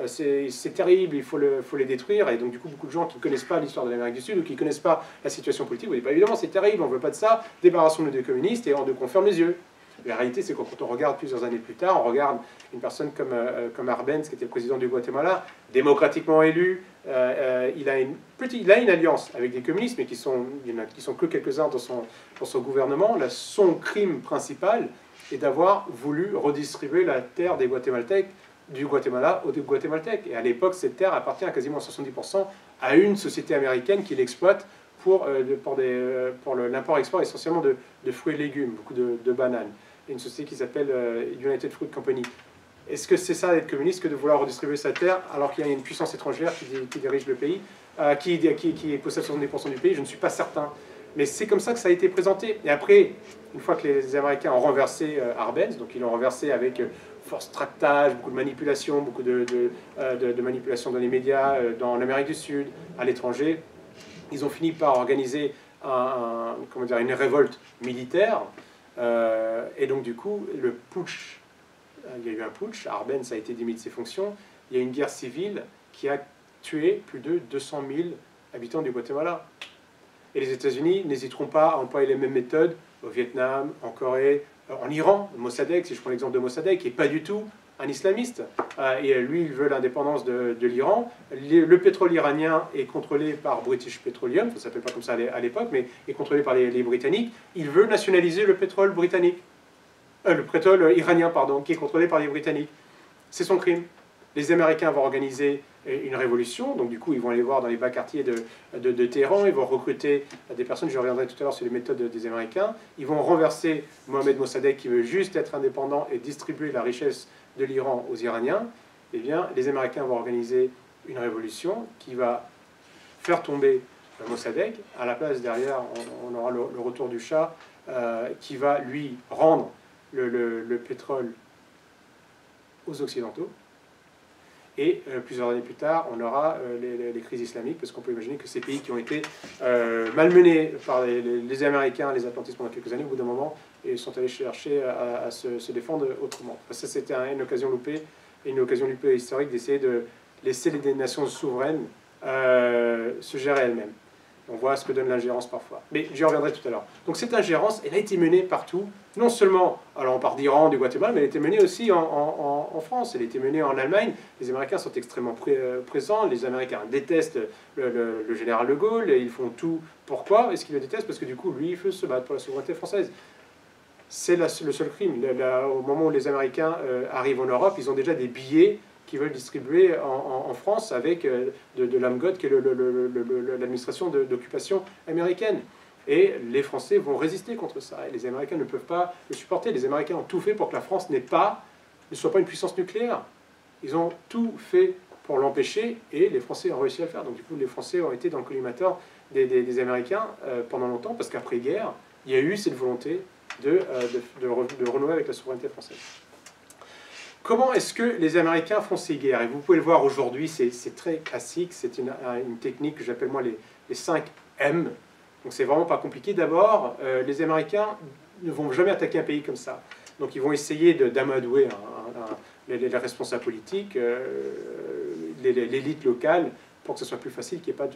c'est terrible, il faut les détruire. Et donc du coup, beaucoup de gens qui ne connaissent pas l'histoire de l'Amérique du Sud ou qui ne connaissent pas la situation politique, vous dites, bah, évidemment, c'est terrible, on ne veut pas de ça, débarrassons-nous des communistes et on de confirme les yeux. La réalité, c'est que quand on regarde plusieurs années plus tard, on regarde une personne comme Arbenz, qui était le président du Guatemala, démocratiquement élu, il a une alliance avec des communistes, mais il n'y en a que quelques-uns dans son gouvernement. Là, son crime principal est d'avoir voulu redistribuer la terre des Guatémaltèques du Guatemala aux Guatémaltèques. Et à l'époque, cette terre appartient à quasiment 70% à une société américaine qui l'exploite pour l'import-export essentiellement de fruits et légumes, beaucoup de bananes. Et une société qui s'appelle United Fruit Company. Est-ce que c'est ça d'être communiste que de vouloir redistribuer sa terre alors qu'il y a une puissance étrangère qui dirige le pays, qui possède 70% du pays? Je ne suis pas certain. Mais c'est comme ça que ça a été présenté. Et après, une fois que les Américains ont renversé Arbenz, donc ils l'ont renversé avec force tractage, beaucoup de manipulation, beaucoup de manipulation dans les médias, dans l'Amérique du Sud, à l'étranger, ils ont fini par organiser une révolte militaire. Et donc du coup, le putsch, il y a eu un putsch, Arbenz a été démis de ses fonctions, il y a une guerre civile qui a tué plus de 200 000 habitants du Guatemala. Et les États-Unis n'hésiteront pas à employer les mêmes méthodes au Vietnam, en Corée, en Iran. Mossadegh, si je prends l'exemple de Mossadegh, qui n'est pas du tout un islamiste. Et lui, il veut l'indépendance de l'Iran. Le pétrole iranien est contrôlé par British Petroleum, ça ne s'appelle pas comme ça à l'époque, mais est contrôlé par les Britanniques. Il veut nationaliser le pétrole britannique. Le pétrole iranien, pardon, qui est contrôlé par les Britanniques. C'est son crime. Les Américains vont organiser une révolution, donc du coup ils vont aller voir dans les bas quartiers de Téhéran, ils vont recruter des personnes, je reviendrai tout à l'heure sur les méthodes des Américains, ils vont renverser Mohamed Mossadegh qui veut juste être indépendant et distribuer la richesse de l'Iran aux Iraniens. Eh bien, les Américains vont organiser une révolution qui va faire tomber Mossadegh. À la place, derrière, on aura le retour du Shah qui va lui rendre le pétrole aux Occidentaux. Et plusieurs années plus tard, on aura les crises islamiques, parce qu'on peut imaginer que ces pays qui ont été malmenés par les Américains, les atlantistes pendant quelques années, au bout d'un moment, ils sont allés chercher à se défendre autrement. Enfin, ça, c'était une occasion loupée, et une occasion loupée historique d'essayer de laisser les nations souveraines se gérer elles-mêmes. On voit ce que donne l'ingérence parfois. Mais j'y reviendrai tout à l'heure. Donc cette ingérence, elle a été menée partout, non seulement, alors on part d'Iran, du Guatemala, mais elle a été menée aussi en France, elle a été menée en Allemagne. Les Américains sont extrêmement présents, les Américains détestent le général de Gaulle, et ils font tout. Pourquoi est-ce qu'ils le détestent? Parce que du coup, lui, il veut se battre pour la souveraineté française. C'est le seul crime. Au moment où les Américains arrivent en Europe, ils ont déjà des billets qui veulent distribuer en France avec de l'AMGOT, qui est l'administration d'occupation américaine. Et les Français vont résister contre ça. Et les Américains ne peuvent pas le supporter. Les Américains ont tout fait pour que la France ne soit pas une puissance nucléaire. Ils ont tout fait pour l'empêcher et les Français ont réussi à le faire. Donc du coup, les Français ont été dans le collimateur des Américains pendant longtemps, parce qu'après-guerre, il y a eu cette volonté de renouer avec la souveraineté française. Comment est-ce que les Américains font ces guerres? Et vous pouvez le voir aujourd'hui, c'est très classique, c'est une technique que j'appelle moi les 5 M. Donc c'est vraiment pas compliqué. D'abord, les Américains ne vont jamais attaquer un pays comme ça. Donc ils vont essayer d'amadouer les responsables politiques, l'élite locale, pour que ce soit plus facile, qu'il n'y ait pas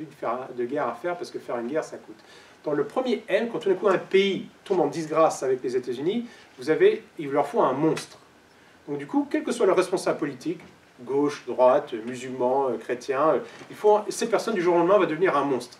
de guerre à faire, parce que faire une guerre, ça coûte. Dans le premier M, quand tout d'un coup un pays tombe en disgrâce avec les États-Unis, il leur faut un monstre. Donc du coup, quel que soit le responsable politique, gauche, droite, musulman, chrétien, ces personnes du jour au lendemain vont devenir un monstre.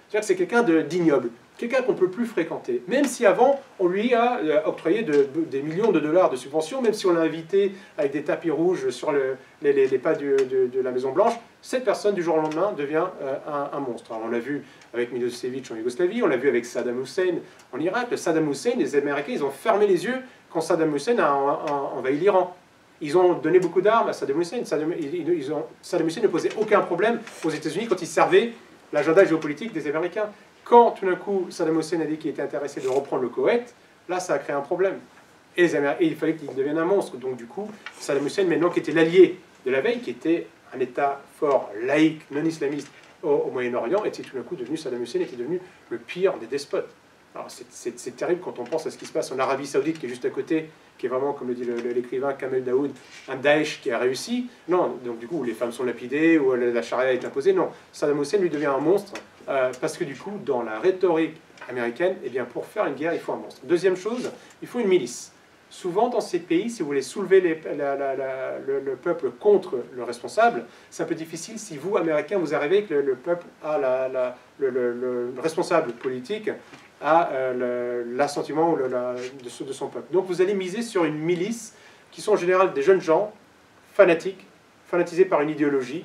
C'est-à-dire que c'est quelqu'un d'ignoble, quelqu'un qu'on ne peut plus fréquenter. Même si avant, on lui a octroyé des millions de dollars de subventions, même si on l'a invité avec des tapis rouges sur les pas de la Maison-Blanche, cette personne du jour au lendemain devient un monstre. Alors, on l'a vu avec Milosevic en Yougoslavie, on l'a vu avec Saddam Hussein en Irak. Saddam Hussein, les Américains, ils ont fermé les yeux quand Saddam Hussein a envahi l'Iran. Ils ont donné beaucoup d'armes à Saddam Hussein. Saddam Hussein ne posait aucun problème aux États-Unis quand il servait l'agenda géopolitique des Américains. Quand tout d'un coup Saddam Hussein a dit qu'il était intéressé de reprendre le Koweït, là ça a créé un problème. Et il fallait qu'il devienne un monstre. Donc du coup, Saddam Hussein, maintenant qui était l'allié de la veille, qui était un État fort, laïque, non islamiste au Moyen-Orient, était tout d'un coup devenu, Saddam Hussein était devenu le pire des despotes. Alors c'est terrible quand on pense à ce qui se passe en Arabie Saoudite, qui est juste à côté, qui est vraiment, comme le dit l'écrivain Kamel Daoud, un Daesh qui a réussi. Non, donc du coup, où les femmes sont lapidées, où la charia est imposée. Non, Saddam Hussein lui devient un monstre, parce que du coup, dans la rhétorique américaine, eh bien, pour faire une guerre, il faut un monstre. Deuxième chose, il faut une milice. Souvent, dans ces pays, si vous voulez soulever le peuple contre le responsable, c'est un peu difficile si vous, Américains, vous arrivez que le peuple a le responsable politique a l'assentiment de son peuple. Donc vous allez miser sur une milice qui sont en général des jeunes gens fanatiques, fanatisés par une idéologie,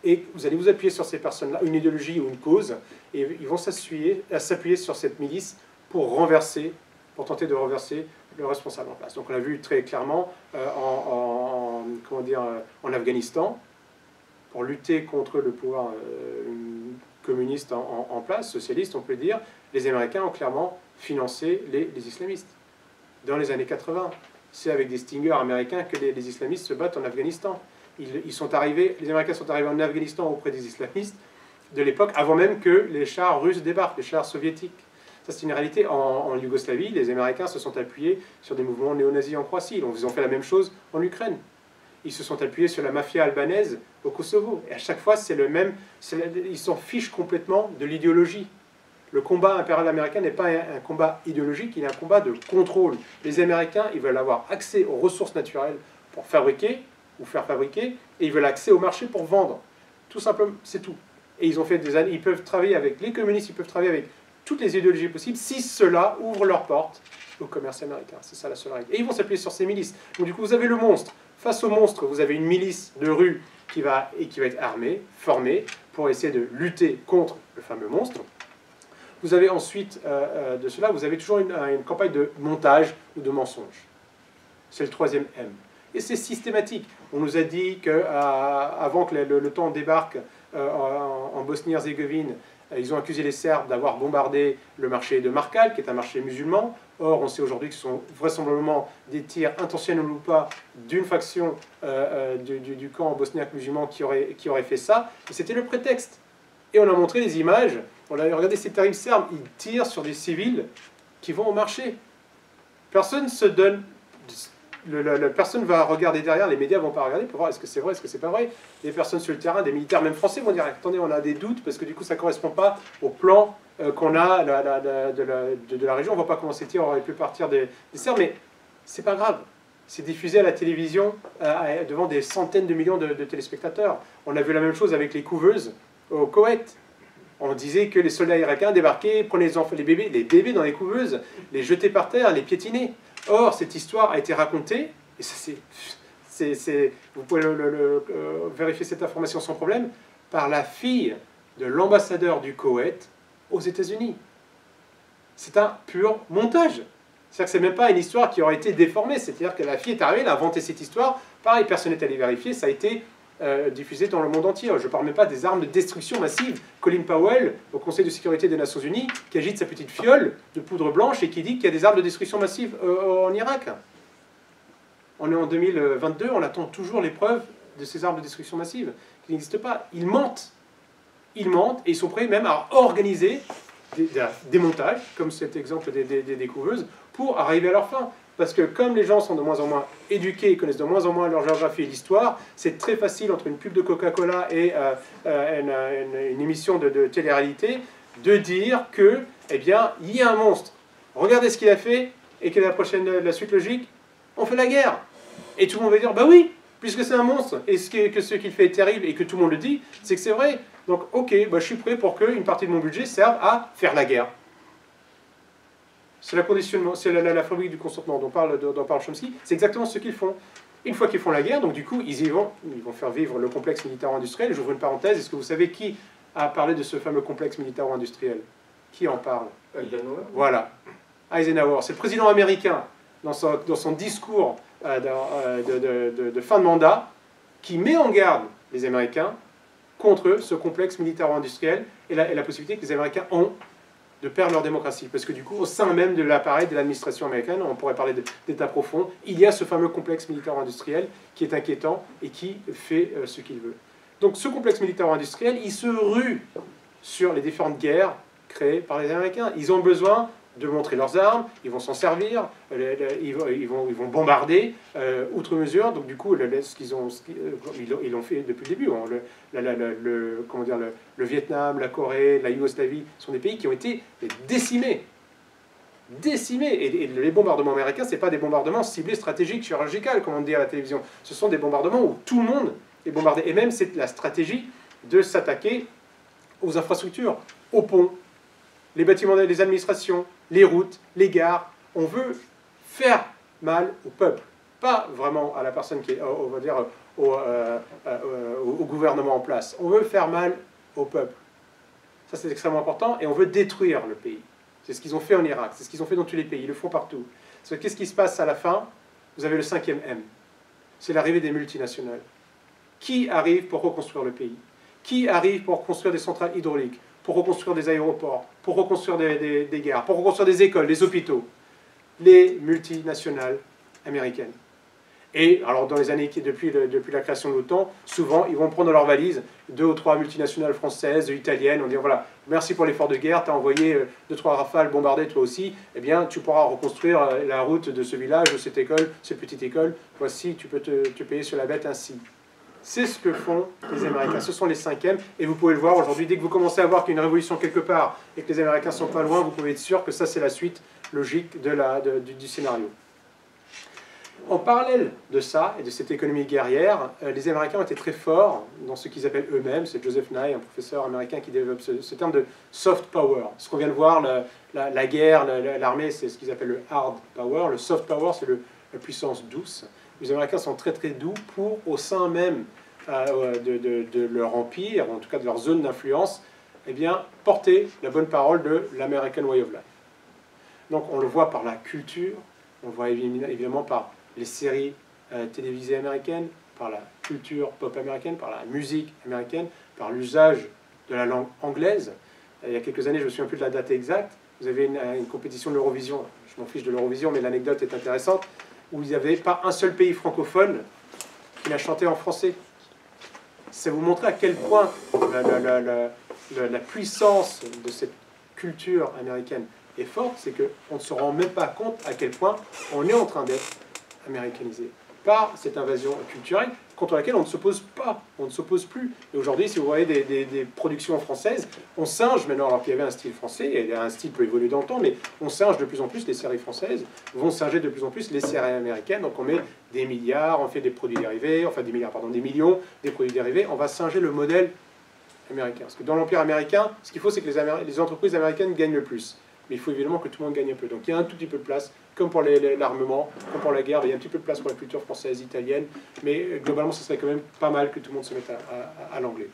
et vous allez vous appuyer sur ces personnes-là, une idéologie ou une cause, et ils vont s'appuyer sur cette milice pour tenter de renverser le responsable en place. Donc on l'a vu très clairement en Afghanistan, pour lutter contre le pouvoir communiste en place, socialiste on peut dire, les Américains ont clairement financé les islamistes. Dans les années 80, c'est avec des Stingers américains que les islamistes se battent en Afghanistan. Les Américains sont arrivés en Afghanistan auprès des islamistes de l'époque, avant même que les chars russes débarquent, les chars soviétiques. Ça, c'est une réalité. En Yougoslavie, les Américains se sont appuyés sur des mouvements néo-nazis en Croatie. Donc, ils ont fait la même chose en Ukraine. Ils se sont appuyés sur la mafia albanaise au Kosovo. Et à chaque fois, c'est le même. Ils s'en fichent complètement de l'idéologie. Le combat impérial américain n'est pas un combat idéologique, il est un combat de contrôle. Les Américains, ils veulent avoir accès aux ressources naturelles pour fabriquer ou faire fabriquer, et ils veulent accès au marché pour vendre. Tout simplement, c'est tout. Et ils ont fait des années. Ils peuvent travailler avec les communistes, ils peuvent travailler avec toutes les idéologies possibles, si ceux-là ouvrent leurs portes au commerce américain. C'est ça la seule règle. Et ils vont s'appuyer sur ces milices. Donc du coup, vous avez le monstre. Face au monstre, vous avez une milice de rue qui va être armée, formée, pour essayer de lutter contre le fameux monstre. Vous avez ensuite de cela, vous avez toujours une campagne de montage ou de mensonge. C'est le troisième M. Et c'est systématique. On nous a dit qu'avant que le temps débarque en Bosnie-Herzégovine, ils ont accusé les Serbes d'avoir bombardé le marché de Marcal, qui est un marché musulman. Or, on sait aujourd'hui que ce sont vraisemblablement des tirs intentionnels ou pas d'une faction du camp bosniaque musulman qui aurait fait ça. Et c'était le prétexte. Et on a montré des images. On a regardé ces terribles Serbes. Ils tirent sur des civils qui vont au marché. Personne se donne... personne va regarder derrière, les médias ne vont pas regarder pour voir est-ce que c'est vrai, est-ce que c'est pas vrai. Les personnes sur le terrain, des militaires, même français, vont dire attendez, on a des doutes parce que du coup ça ne correspond pas au plan qu'on a de la région. On ne voit pas comment ces tirs auraient pu partir des Serbes, mais c'est pas grave. C'est diffusé à la télévision devant des centaines de millions de téléspectateurs. On a vu la même chose avec les couveuses au Koweït. On disait que les soldats irakiens débarquaient, prenaient les bébés dans les couveuses, les jetaient par terre, les piétinaient. Or, cette histoire a été racontée, et ça vous pouvez vérifier cette information sans problème, par la fille de l'ambassadeur du Koweït aux États-Unis. C'est un pur montage. C'est-à-dire que ce n'est même pas une histoire qui aurait été déformée. C'est-à-dire que la fille est arrivée, elle a inventé cette histoire. Pareil, personne n'est allé vérifier, ça a été diffusé dans le monde entier. Je ne parle même pas des armes de destruction massive. Colin Powell, au Conseil de sécurité des Nations Unies, qui agite sa petite fiole de poudre blanche et qui dit qu'il y a des armes de destruction massive en Irak. on est en 2022, on attend toujours les preuves de ces armes de destruction massive, qui n'existent pas. Ils mentent. Ils mentent et ils sont prêts même à organiser des montages, comme cet exemple des découveuses, pour arriver à leur fin. Parce que comme les gens sont de moins en moins éduqués, ils connaissent de moins en moins leur géographie et l'histoire, c'est très facile entre une pub de Coca-Cola et une émission de télé-réalité de dire que, eh bien, il y a un monstre. Regardez ce qu'il a fait et quelle est la suite logique? On fait la guerre. Et tout le monde va dire, bah oui, puisque c'est un monstre et que ce qu'il fait est terrible et que tout le monde le dit, c'est que c'est vrai. Donc, ok, bah, je suis prêt pour qu'une partie de mon budget serve à faire la guerre. C'est la conditionnement, c'est la fabrique du consentement dont parle Chomsky. C'est exactement ce qu'ils font. Une fois qu'ils font la guerre, donc du coup, ils vont faire vivre le complexe militaro-industriel. J'ouvre une parenthèse. Est-ce que vous savez qui a parlé de ce fameux complexe militaro-industriel? Qui en parle? Eisenhower. Voilà, Eisenhower. C'est le président américain dans son discours de fin de mandat qui met en garde les Américains contre ce complexe militaro-industriel et la possibilité que les Américains ont de perdre leur démocratie. Parce que du coup, au sein même de l'appareil de l'administration américaine, on pourrait parler d'État profond, il y a ce fameux complexe militaro-industriel qui est inquiétant et qui fait ce qu'il veut. Donc ce complexe militaro-industriel, il se rue sur les différentes guerres créées par les Américains. Ils ont besoin de montrer leurs armes, ils vont s'en servir, ils vont bombarder outre mesure. Donc du coup, ils l'ont fait depuis le début. Le Vietnam, la Corée, la Yougoslavie sont des pays qui ont été décimés. Décimés. Et les bombardements américains, ce n'est pas des bombardements ciblés, stratégiques, chirurgicaux, comme on dit à la télévision. Ce sont des bombardements où tout le monde est bombardé. Et même, c'est la stratégie de s'attaquer aux infrastructures, aux ponts, les bâtiments, les administrations, les routes, les gares. On veut faire mal au peuple, pas vraiment à la personne qui est, on va dire, au gouvernement en place. On veut faire mal au peuple. Ça, c'est extrêmement important, et on veut détruire le pays. C'est ce qu'ils ont fait en Irak, c'est ce qu'ils ont fait dans tous les pays, ils le font partout. Qu'est-ce qui se passe à la fin? Vous avez le 5e M. C'est l'arrivée des multinationales. Qui arrive pour reconstruire le pays? Qui arrive pour construire des centrales hydrauliques, pour reconstruire des aéroports, pour reconstruire des gares, pour reconstruire des écoles, des hôpitaux? Les multinationales américaines. Et alors dans les années depuis la création de l'OTAN, souvent ils vont prendre dans leurs valises 2 ou 3 multinationales françaises, italiennes, on dit voilà, merci pour l'effort de guerre, tu as envoyé 2-3 rafales bombarder toi aussi, eh bien tu pourras reconstruire la route de ce village, de cette école, cette petite école, voici, tu peux te payer sur la bête ainsi. C'est ce que font les Américains, ce sont les 5e, et vous pouvez le voir aujourd'hui, dès que vous commencez à voir qu'il y a une révolution quelque part, et que les Américains sont pas loin, vous pouvez être sûr que ça c'est la suite logique du scénario. En parallèle de ça, et de cette économie guerrière, les Américains ont été très forts dans ce qu'ils appellent eux-mêmes, c'est Joseph Nye, un professeur américain qui développe ce terme de soft power. Ce qu'on vient de voir, la guerre, l'armée, c'est ce qu'ils appellent le hard power. Le soft power, c'est la puissance douce. Les Américains sont très très doux pour, au sein même de leur empire, en tout cas de leur zone d'influence, eh bien, porter la bonne parole de l'American Way of Life. Donc on le voit par la culture, on le voit évidemment par les séries télévisées américaines, par la culture pop américaine, par la musique américaine, par l'usage de la langue anglaise. Il y a quelques années, je ne me souviens plus de la date exacte, vous avez une compétition de l'Eurovision, je m'en fiche de l'Eurovision, mais l'anecdote est intéressante, où il n'y avait pas un seul pays francophone qui l'a chanté en français. Ça vous montre à quel point la puissance de cette culture américaine est forte, c'est qu'on ne se rend même pas compte à quel point on est en train d'être américanisé par cette invasion culturelle contre laquelle on ne s'oppose pas, on ne s'oppose plus. Et aujourd'hui, si vous voyez des productions françaises, on singe maintenant, alors qu'il y avait un style français, et un style peut évoluer dans le temps, mais on singe de plus en plus les séries françaises, vont singer de plus en plus les séries américaines, donc on met des milliards, on fait des produits dérivés, enfin des milliards, pardon, des millions, des produits dérivés, on va singer le modèle américain. Parce que dans l'Empire américain, ce qu'il faut, c'est que les entreprises américaines gagnent le plus. Mais il faut évidemment que tout le monde gagne un peu. Donc il y a un tout petit peu de place, comme pour l'armement, comme pour la guerre, il y a un petit peu de place pour la culture française, italienne, mais globalement, ce serait quand même pas mal que tout le monde se mette à l'anglais.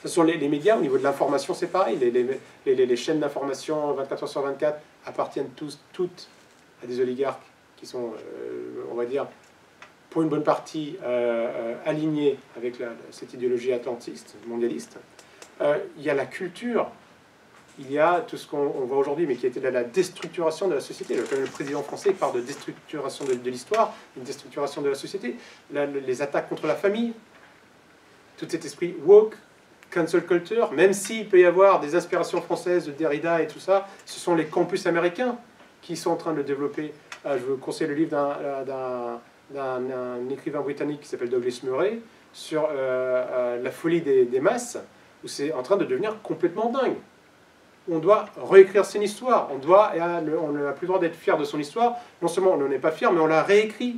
Ce sont les médias, au niveau de l'information, c'est pareil. Les chaînes d'information 24 heures sur 24 appartiennent toutes à des oligarques qui sont, on va dire, pour une bonne partie, alignés avec cette idéologie atlantiste, mondialiste. Il y a la culture il y a tout ce qu'on voit aujourd'hui, mais qui était la déstructuration de la société. Le président français parle de déstructuration de l'histoire, une déstructuration de la société. Les attaques contre la famille, tout cet esprit woke, cancel culture, même s'il peut y avoir des inspirations françaises de Derrida et tout ça, ce sont les campus américains qui sont en train de le développer. Je vous conseille le livre d'un écrivain britannique qui s'appelle Douglas Murray sur la folie des masses, où c'est en train de devenir complètement dingue. On doit réécrire son histoire. On n'a plus le droit d'être fier de son histoire. Non seulement on n'en est pas fier, mais on la réécrit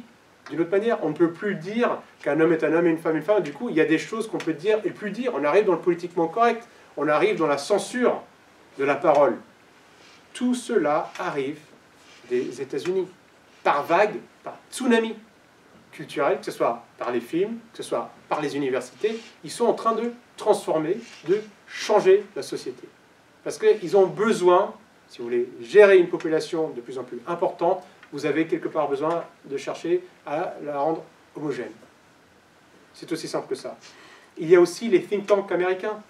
d'une autre manière. On ne peut plus dire qu'un homme est un homme et une femme est une femme. Du coup, il y a des choses qu'on peut dire et plus dire. On arrive dans le politiquement correct. On arrive dans la censure de la parole. Tout cela arrive des États-Unis. Par vague, par tsunami culturel, que ce soit par les films, que ce soit par les universités. Ils sont en train de transformer, de changer la société. Parce qu'ils ont besoin, si vous voulez gérer une population de plus en plus importante, vous avez quelque part besoin de chercher à la rendre homogène. C'est aussi simple que ça. Il y a aussi les think tanks américains,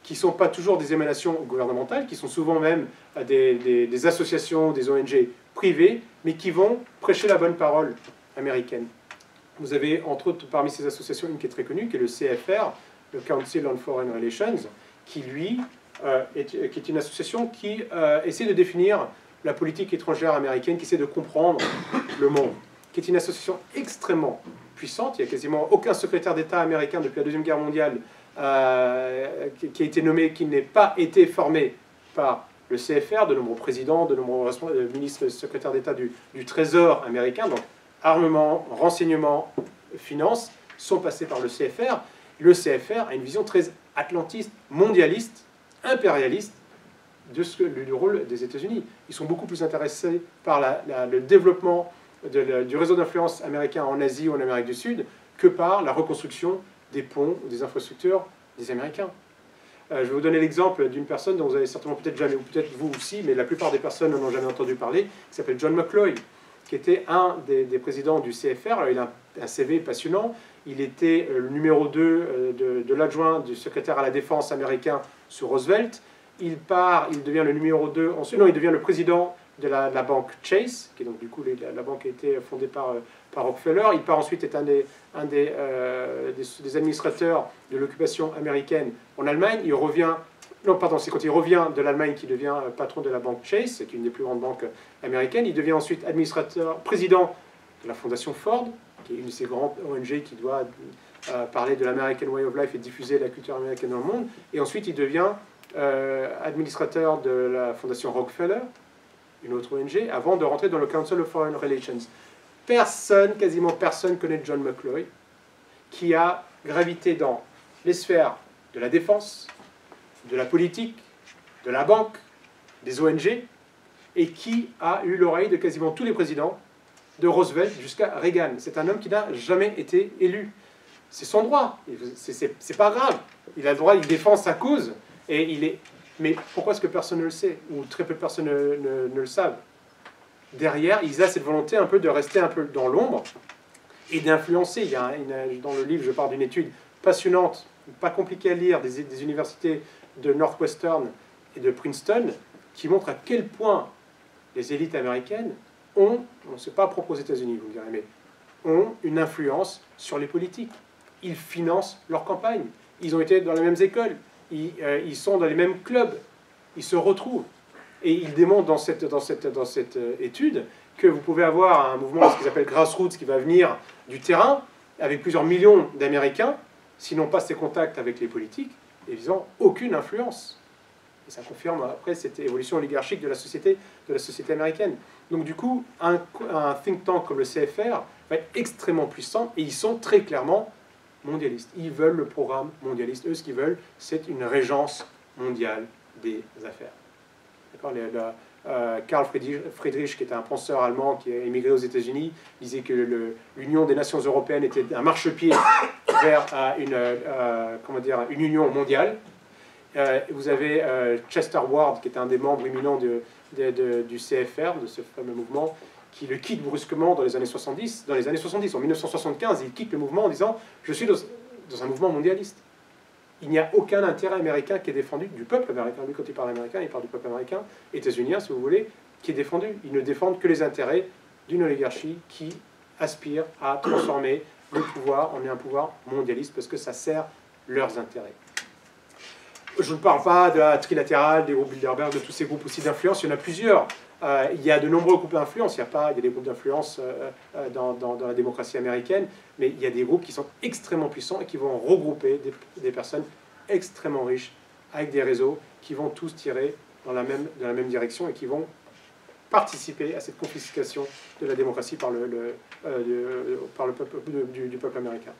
qui ne sont pas toujours des émanations gouvernementales, qui sont souvent même des associations, des ONG privées, mais qui vont prêcher la bonne parole américaine. Vous avez entre autres parmi ces associations une qui est très connue, qui est le CFR, le Council on Foreign Relations, qui lui qui est une association qui essaie de définir la politique étrangère américaine, qui essaie de comprendre le monde, qui est une association extrêmement puissante. Il n'y a quasiment aucun secrétaire d'État américain depuis la Deuxième Guerre mondiale qui a été nommé, qui n'ait pas été formé par le CFR, de nombreux présidents, de nombreux ministres, secrétaires d'État du Trésor américain, donc armement, renseignement, finances, sont passés par le CFR. Le CFR a une vision très atlantiste, mondialiste, impérialiste du rôle des États-Unis. Ils sont beaucoup plus intéressés par le développement du réseau d'influence américain en Asie ou en Amérique du Sud que par la reconstruction des ponts ou des infrastructures des Américains. Je vais vous donner l'exemple d'une personne dont vous avez certainement peut-être jamais, ou peut-être vous aussi, mais la plupart des personnes n'en ont jamais entendu parler, qui s'appelle John McCloy, qui était un des présidents du CFR. Alors, il a un CV passionnant. Il était le numéro 2 de l'adjoint du secrétaire à la défense américain sous Roosevelt. Il devient le numéro 2, ensuite, non, il devient le président de la banque Chase, qui est donc du coup la banque a été fondée par Rockefeller. Il part ensuite être un des administrateurs de l'occupation américaine en Allemagne. Il revient, non pardon, c'est quand il revient de l'Allemagne qu'il devient patron de la banque Chase, c'est une des plus grandes banques américaines. Il devient ensuite président de la fondation Ford, qui est une de ces grandes ONG qui doit parler de l'American Way of Life et diffuser la culture américaine dans le monde. Et ensuite, il devient administrateur de la fondation Rockefeller, une autre ONG, avant de rentrer dans le Council of Foreign Relations. Personne, quasiment personne, connaît John McCloy, qui a gravité dans les sphères de la défense, de la politique, de la banque, des ONG, et qui a eu l'oreille de quasiment tous les présidents, de Roosevelt jusqu'à Reagan. C'est un homme qui n'a jamais été élu. C'est son droit, c'est pas grave. Il a le droit, il défend sa cause, et il est... Mais pourquoi est-ce que personne ne le sait, ou très peu de personnes ne le savent? Derrière, il a cette volonté un peu de rester un peu dans l'ombre et d'influencer. Dans le livre, je parle d'une étude passionnante, pas compliquée à lire, des universités de Northwestern et de Princeton, qui montre à quel point les élites américaines ont, on ne sait pas propre aux États-Unis, vous me direz, mais ont une influence sur les politiques. Ils financent leur campagne. Ils ont été dans les mêmes écoles. Ils sont dans les mêmes clubs, ils se retrouvent. Et ils démontrent dans cette étude que vous pouvez avoir un mouvement, ce qu'ils appellent grassroots, qui va venir du terrain, avec plusieurs millions d'Américains, s'ils n'ont pas ces contacts avec les politiques, et ils n'ont aucune influence. Et ça confirme après cette évolution oligarchique de la société américaine. Donc du coup, un think tank comme le CFR va être extrêmement puissant, et ils sont très clairement mondialistes. Ils veulent le programme mondialiste. Eux, ce qu'ils veulent, c'est une régence mondiale des affaires. Karl Friedrich, qui était un penseur allemand qui a émigré aux États-Unis, disait que l'Union des nations européennes était un marchepied vers une union mondiale. Vous avez Chester Ward, qui est un des membres éminents du CFR, de ce fameux mouvement, qui le quitte brusquement dans les années 70. En 1975, il quitte le mouvement en disant « Je suis dans un mouvement mondialiste ». il n'y a aucun intérêt américain qui est défendu, du peuple américain. Lui, quand il parle américain, il parle du peuple américain, états-unien, si vous voulez, qui est défendu. Ils ne défendent que les intérêts d'une oligarchie qui aspire à transformer le pouvoir en un pouvoir mondialiste parce que ça sert leurs intérêts. Je ne parle pas de la trilatérale, des groupes Bilderberg, de tous ces groupes aussi d'influence, il y en a plusieurs. Il y a de nombreux groupes d'influence, il y a des groupes d'influence dans la démocratie américaine, mais il y a des groupes qui sont extrêmement puissants et qui vont regrouper des personnes extrêmement riches avec des réseaux qui vont tous tirer dans la même direction et qui vont participer à cette confiscation de la démocratie par le peuple, du peuple américain.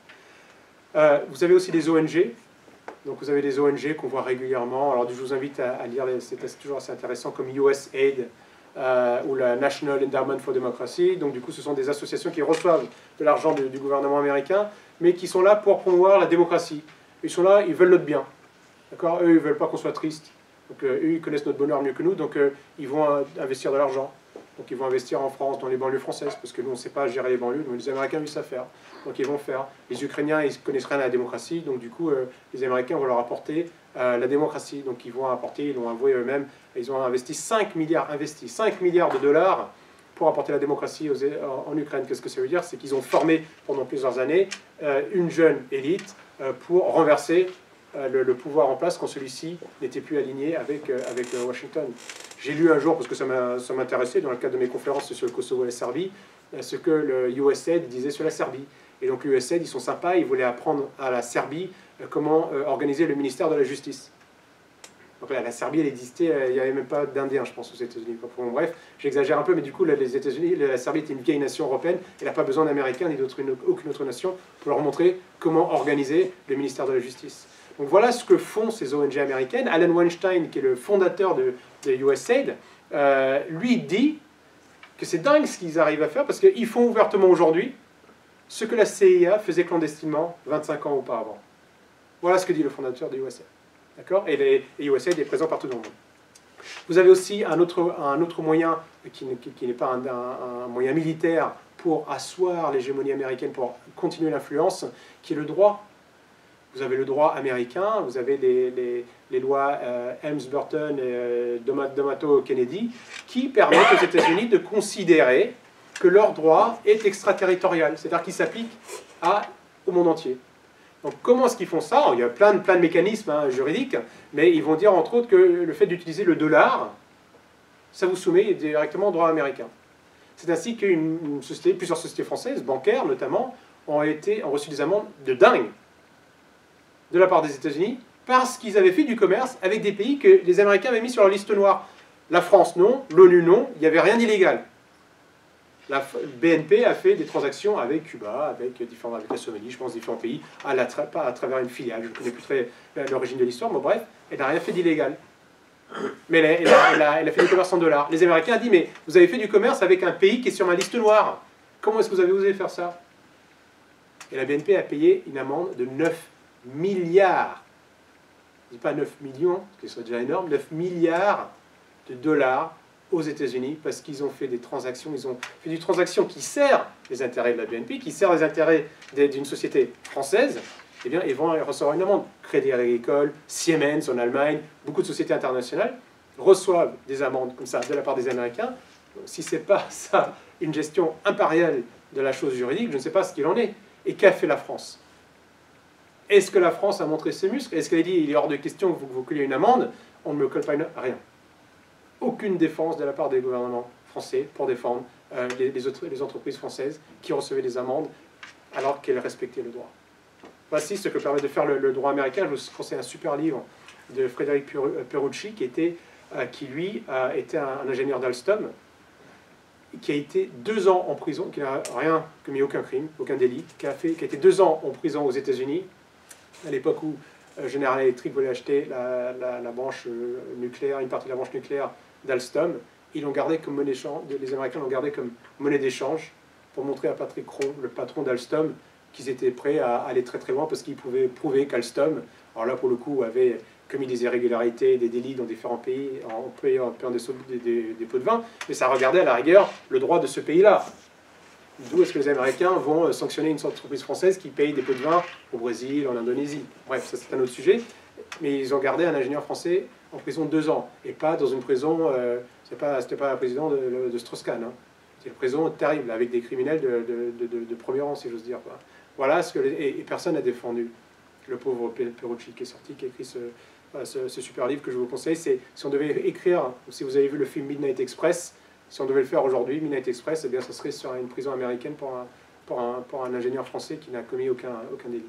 Vous avez aussi des ONG. Donc vous avez des ONG qu'on voit régulièrement. Alors je vous invite à lire, c'est toujours assez intéressant, comme USAID ou la National Endowment for Democracy. Donc du coup ce sont des associations qui reçoivent de l'argent du gouvernement américain, mais qui sont là pour promouvoir la démocratie. Ils sont là, ils veulent notre bien. D'accord ? Eux, ils ne veulent pas qu'on soit triste. Donc eux, ils connaissent notre bonheur mieux que nous, donc ils vont investir de l'argent. Donc ils vont investir en France, dans les banlieues françaises, parce que nous, on ne sait pas gérer les banlieues, donc les Américains, ils savent faire. Donc ils vont faire. Les Ukrainiens, ils ne connaissent rien à la démocratie, donc du coup, les Américains vont leur apporter la démocratie. Donc ils vont apporter, ils l'ont avoué eux-mêmes, ils ont investi 5 milliards de dollars pour apporter la démocratie en Ukraine. Qu'est-ce que ça veut dire? C'est qu'ils ont formé pendant plusieurs années une jeune élite pour renverser le pouvoir en place quand celui-ci n'était plus aligné avec Washington. J'ai lu un jour, parce que ça m'intéressait, dans le cadre de mes conférences sur le Kosovo et la Serbie, ce que le USAID disait sur la Serbie. Et donc l'USAID, ils sont sympas, ils voulaient apprendre à la Serbie comment organiser le ministère de la Justice. Donc là, la Serbie, elle existait, il n'y avait même pas d'Indiens, je pense, aux États-Unis. Bon, bref, j'exagère un peu, mais du coup, les États-Unis, la Serbie était une vieille nation européenne, elle n'a pas besoin d'Américains ni d'aucune autre nation pour leur montrer comment organiser le ministère de la Justice. Donc voilà ce que font ces ONG américaines. Alan Weinstein, qui est le fondateur de USAID, lui dit que c'est dingue ce qu'ils arrivent à faire, parce qu'ils font ouvertement aujourd'hui ce que la CIA faisait clandestinement 25 ans auparavant. Voilà ce que dit le fondateur de USAID. D'accord ? Et USAID est présent partout dans le monde. Vous avez aussi un autre moyen qui n'est pas un moyen militaire pour asseoir l'hégémonie américaine, pour continuer l'influence, qui est le droit. Vous avez le droit américain, vous avez les lois Helms-Burton et D'Amato-Kennedy qui permettent aux États-Unis de considérer que leur droit est extraterritorial, c'est-à-dire qu'il s'applique au monde entier. Donc comment est-ce qu'ils font ça? Il y a plein de mécanismes juridiques, mais ils vont dire entre autres que le fait d'utiliser le dollar, ça vous soumet directement au droit américain. C'est ainsi qu'une société, plusieurs sociétés françaises, bancaires notamment, ont reçu des amendes de dingue de la part des États-Unis parce qu'ils avaient fait du commerce avec des pays que les Américains avaient mis sur leur liste noire. La France non, l'ONU non, il n'y avait rien d'illégal. La BNP a fait des transactions avec Cuba, avec la Somalie, je pense, différents pays, pas à travers une filiale, je ne connais plus très l'origine de l'histoire, mais bref, elle n'a rien fait d'illégal. Mais elle a fait du commerce en dollars. Les Américains ont dit, mais vous avez fait du commerce avec un pays qui est sur ma liste noire. Comment est-ce que vous avez osé faire ça? Et la BNP a payé une amende de 9 milliards. Je ne dis pas 9 millions, ce qui serait déjà énorme, 9 milliards de dollars aux États-Unis parce qu'ils ont fait des transactions, ils ont fait des transactions qui servent les intérêts de la BNP, qui servent les intérêts d'une société française, eh bien, ils vont recevoir une amende. Crédit Agricole, Siemens en Allemagne, beaucoup de sociétés internationales reçoivent des amendes comme ça de la part des Américains. Donc, si ce n'est pas ça une gestion impériale de la chose juridique, je ne sais pas ce qu'il en est. Et qu'a fait la France? Est-ce que la France a montré ses muscles? Est-ce qu'elle a dit il est hors de question que vous colliez une amende? On ne me colle pas rien. Aucune défense de la part des gouvernements français pour défendre les entreprises françaises qui recevaient des amendes alors qu'elles respectaient le droit. Voici ce que permet de faire le droit américain. Je vous conseille un super livre de Frédéric Perucci qui lui était un ingénieur d'Alstom, qui a été 2 ans en prison, qui n'a rien commis, aucun crime, aucun délit, qui a été 2 ans en prison aux États-Unis, à l'époque où General Electric voulait acheter la branche nucléaire, une partie de la branche nucléaire d'Alstom. Ils l'ont gardé comme monnaie d'échange, les Américains l'ont gardé comme monnaie d'échange pour montrer à Patrick Cron, le patron d'Alstom, qu'ils étaient prêts à aller très très loin parce qu'ils pouvaient prouver qu'Alstom, alors là pour le coup, avait commis des irrégularités, des délits dans différents pays en payant des pots de vin, mais ça regardait à la rigueur le droit de ce pays-là. D'où est-ce que les Américains vont sanctionner une entreprise française qui paye des pots de vin au Brésil, en Indonésie? Bref, ça c'est un autre sujet. Mais ils ont gardé un ingénieur français en prison 2 ans, et pas dans une prison, c'était pas la prison de Strauss-Kahn. Hein. C'est une prison terrible, avec des criminels de premier rang, si j'ose dire. Quoi. Voilà ce que et personne n'a défendu le pauvre Perucci qui est sorti, qui a écrit ce super livre que je vous conseille. C'est si on devait écrire, si vous avez vu le film Midnight Express, si on devait le faire aujourd'hui, Midnight Express, eh bien, ça serait sur une prison américaine pour un ingénieur français qui n'a commis aucun délit,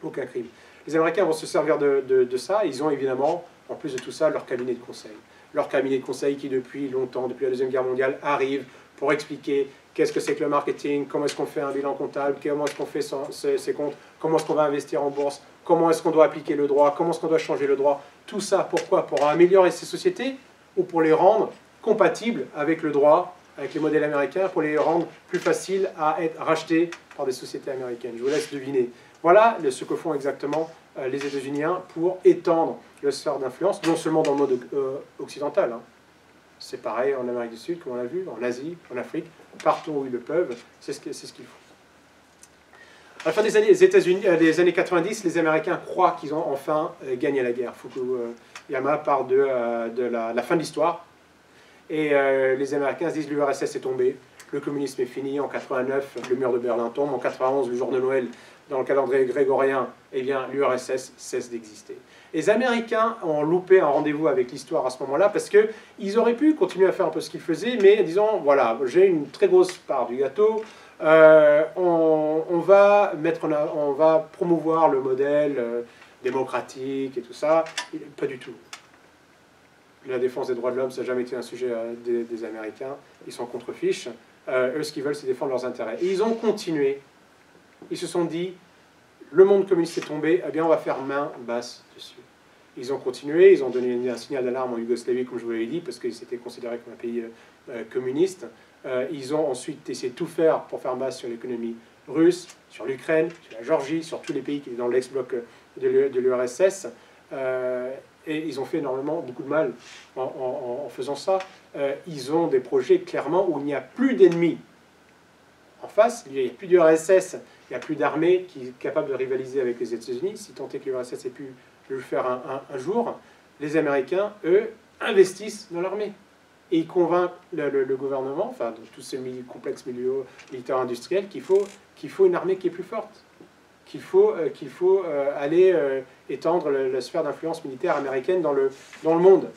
aucun crime. Les Américains vont se servir de ça. Ils ont évidemment, en plus de tout ça, leur cabinet de conseil. Leur cabinet de conseil qui, depuis longtemps, depuis la Deuxième Guerre mondiale, arrive pour expliquer qu'est-ce que c'est que le marketing, comment est-ce qu'on fait un bilan comptable, comment est-ce qu'on fait ses comptes, comment est-ce qu'on va investir en bourse, comment est-ce qu'on doit appliquer le droit, comment est-ce qu'on doit changer le droit. Tout ça, pourquoi? Pour améliorer ces sociétés ou pour les rendre compatibles avec le droit, avec les modèles américains, pour les rendre plus faciles à être rachetés par des sociétés américaines. Je vous laisse deviner. Voilà ce que font exactement les États-Unis pour étendre le sphère d'influence, non seulement dans le monde occidental. Hein. C'est pareil en Amérique du Sud, comme on l'a vu, en Asie, en Afrique, partout où ils le peuvent, c'est ce qu'ils font. À la fin des années 90, les Américains croient qu'ils ont enfin gagné la guerre. Fukuyama parle de la fin de l'histoire. Et les Américains se disent l'URSS est tombé, le communisme est fini. En 89, le mur de Berlin tombe. En 91, le jour de Noël, dans le calendrier grégorien, eh bien, l'URSS cesse d'exister. Les Américains ont loupé un rendez-vous avec l'histoire à ce moment-là parce qu'ils auraient pu continuer à faire un peu ce qu'ils faisaient, mais en disant, voilà, j'ai une très grosse part du gâteau, on va promouvoir le modèle démocratique et tout ça. Pas du tout. La défense des droits de l'homme, ça n'a jamais été un sujet des Américains. Ils sont contre-fiches. Eux, ce qu'ils veulent, c'est défendre leurs intérêts. Et ils ont continué. Ils se sont dit, le monde communiste est tombé, eh bien, on va faire main basse dessus. Ils ont continué, ils ont donné un signal d'alarme en Yougoslavie, comme je vous l'avais dit, parce qu'ils étaient considérés comme un pays communiste. Ils ont ensuite essayé de tout faire pour faire masse sur l'économie russe, sur l'Ukraine, sur la Géorgie, sur tous les pays qui étaient dans l'ex-bloc de l'URSS. Et ils ont fait beaucoup de mal en faisant ça. Ils ont des projets clairement où il n'y a plus d'ennemis en face, il n'y a plus d'URSS, il n'y a plus d'armée qui est capable de rivaliser avec les États-Unis, si tant est que l'URSS ait pu le faire un jour. Les Américains, eux, investissent dans l'armée. Et ils convainquent le gouvernement, enfin, de tous ces complexes militaires-industriels, qu'il faut une armée qui est plus forte, qu'il faut aller étendre la sphère d'influence militaire américaine dans le monde,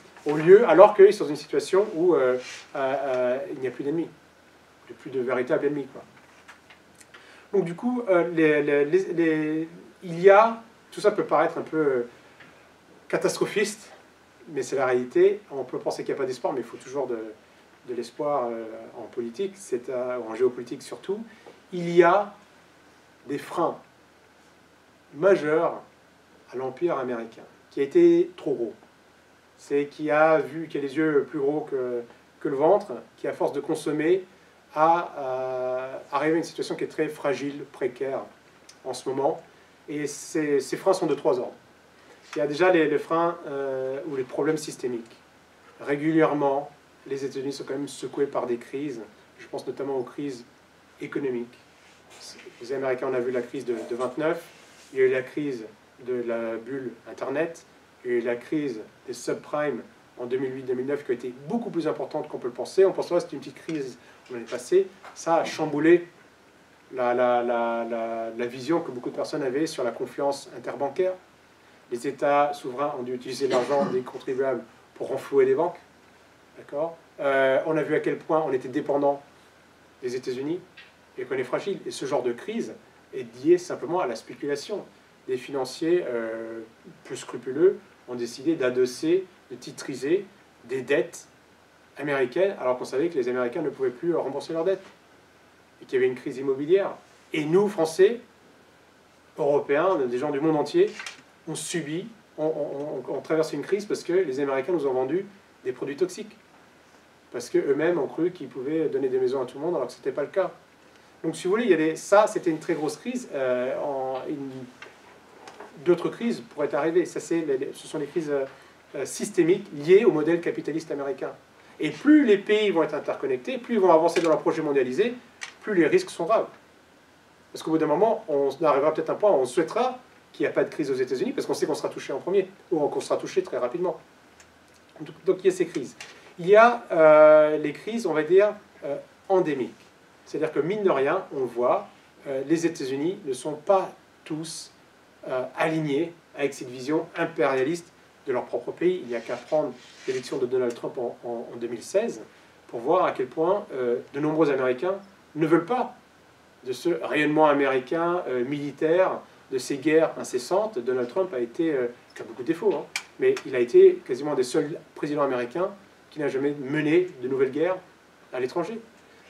alors qu'ils sont dans une situation où il n'y a plus d'ennemis, plus de véritables ennemis, quoi. Donc du coup, tout ça peut paraître un peu catastrophiste, mais c'est la réalité. On peut penser qu'il n'y a pas d'espoir, mais il faut toujours de l'espoir en politique, en géopolitique surtout. Il y a des freins majeurs à l'empire américain, qui a été trop gros. Qui a les yeux plus gros que le ventre, qui à force de consommer a arrivé à une situation qui est très fragile, précaire en ce moment. Et ces freins sont de 3 ordres. Il y a déjà les freins ou les problèmes systémiques. Régulièrement, les États-Unis sont quand même secoués par des crises. Je pense notamment aux crises économiques. Les Américains, on a vu la crise de 29. Il y a eu la crise de la bulle Internet. Il y a eu la crise des subprimes en 2008-2009 qui a été beaucoup plus importante qu'on peut le penser. On pensait que c'était une petite crise l'année passée. Ça a chamboulé la vision que beaucoup de personnes avaient sur la confiance interbancaire. Les États souverains ont dû utiliser l'argent des contribuables pour renflouer les banques. D'accord ? On a vu à quel point on était dépendant des États-Unis et qu'on est fragile. Et ce genre de crise est lié simplement à la spéculation. Des financiers plus scrupuleux ont décidé d'adosser, de titriser des dettes américaines, alors qu'on savait que les Américains ne pouvaient plus rembourser leurs dettes et qu'il y avait une crise immobilière. Et nous, Français, Européens, des gens du monde entier, on traverse une crise parce que les Américains nous ont vendu des produits toxiques. Parce qu'eux-mêmes ont cru qu'ils pouvaient donner des maisons à tout le monde alors que ce n'était pas le cas. Donc si vous voulez, ça c'était une très grosse crise. D'autres crises pourraient arriver. Ce sont les crises systémiques liées au modèle capitaliste américain. Et plus les pays vont être interconnectés, plus ils vont avancer dans leur projet mondialisé, plus les risques sont graves. Parce qu'au bout d'un moment, on arrivera peut-être à un point où on souhaitera qu'il n'y a pas de crise aux États-Unis, parce qu'on sait qu'on sera touché en premier, ou qu'on sera touché très rapidement. Donc il y a ces crises. Il y a les crises, on va dire, endémiques. C'est-à-dire que, mine de rien, on voit, les États-Unis ne sont pas tous alignés avec cette vision impérialiste de leur propre pays. Il n'y a qu'à prendre l'élection de Donald Trump en 2016 pour voir à quel point de nombreux Américains ne veulent pas de ce rayonnement américain militaire, de ces guerres incessantes. Donald Trump a été, qui a beaucoup de défauts, hein, mais il a été quasiment un des seuls présidents américains qui n'a jamais mené de nouvelles guerres à l'étranger.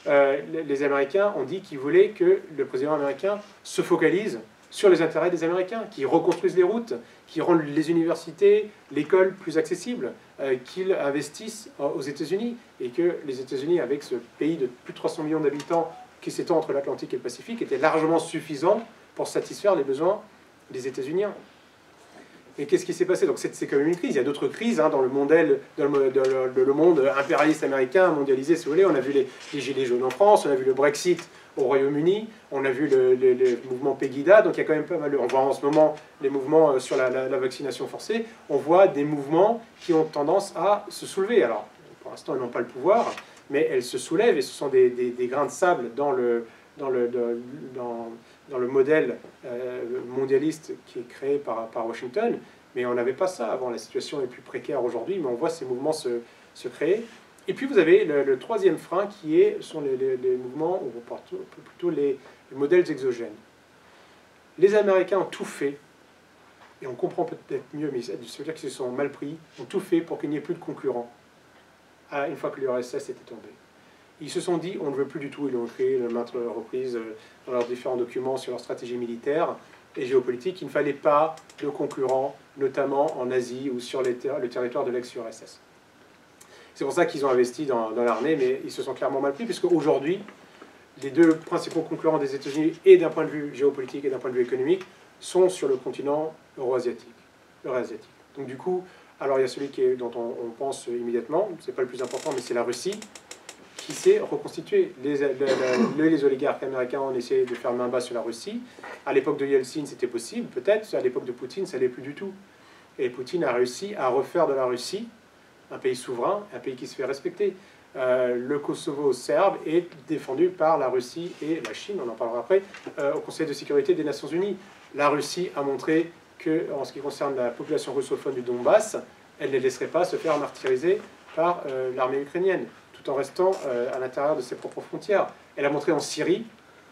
Les Américains ont dit qu'ils voulaient que le président américain se focalise sur les intérêts des Américains, qui reconstruisent les routes, qui rendent les universités, l'école plus accessibles, qu'ils investissent aux États-Unis, et que les États-Unis, avec ce pays de plus de 300 millions d'habitants qui s'étend entre l'Atlantique et le Pacifique, étaient largement suffisants pour satisfaire les besoins des États-Unis. Mais qu'est-ce qui s'est passé? Donc c'est quand même une crise. Il y a d'autres crises dans le monde impérialiste américain, mondialisé, si vous voulez. On a vu les Gilets jaunes en France, on a vu le Brexit au Royaume-Uni, on a vu le mouvement Pegida, donc il y a quand même pas mal. On voit en ce moment les mouvements sur la vaccination forcée. On voit des mouvements qui ont tendance à se soulever. Alors, pour l'instant, ils n'ont pas le pouvoir, mais elles se soulèvent et ce sont des grains de sable dans le modèle mondialiste qui est créé par Washington. Mais on n'avait pas ça avant. La situation est plus précaire aujourd'hui, mais on voit ces mouvements se créer. Et puis vous avez le troisième frein qui sont les mouvements, ou plutôt les modèles exogènes. Les Américains ont tout fait, et on comprend peut-être mieux, mais ça veut dire qu'ils se sont mal pris, ont tout fait pour qu'il n'y ait plus de concurrents une fois que l'URSS était tombé. Ils se sont dit, on ne veut plus du tout, ils l'ont écrit à maintes reprises dans leurs différents documents sur leur stratégie militaire et géopolitique, il ne fallait pas de concurrents, notamment en Asie ou sur le territoire de l'ex-URSS. C'est pour ça qu'ils ont investi dans l'armée, mais ils se sont clairement mal pris, puisque aujourd'hui, les deux principaux concurrents des États-Unis, et d'un point de vue géopolitique et d'un point de vue économique, sont sur le continent euro-asiatique. Donc du coup, alors il y a celui dont on pense immédiatement, c'est pas le plus important, mais c'est la Russie, qui s'est reconstituée. Les oligarques américains ont essayé de faire main basse sur la Russie. À l'époque de Yeltsin, c'était possible, peut-être. À l'époque de Poutine, ça l'est plus du tout. Et Poutine a réussi à refaire de la Russie un pays souverain, un pays qui se fait respecter. Le Kosovo serbe est défendu par la Russie et la Chine, on en parlera après, au Conseil de sécurité des Nations Unies. La Russie a montré que, en ce qui concerne la population russophone du Donbass, elle ne laisserait pas se faire martyriser par l'armée ukrainienne, tout en restant à l'intérieur de ses propres frontières. Elle a montré en Syrie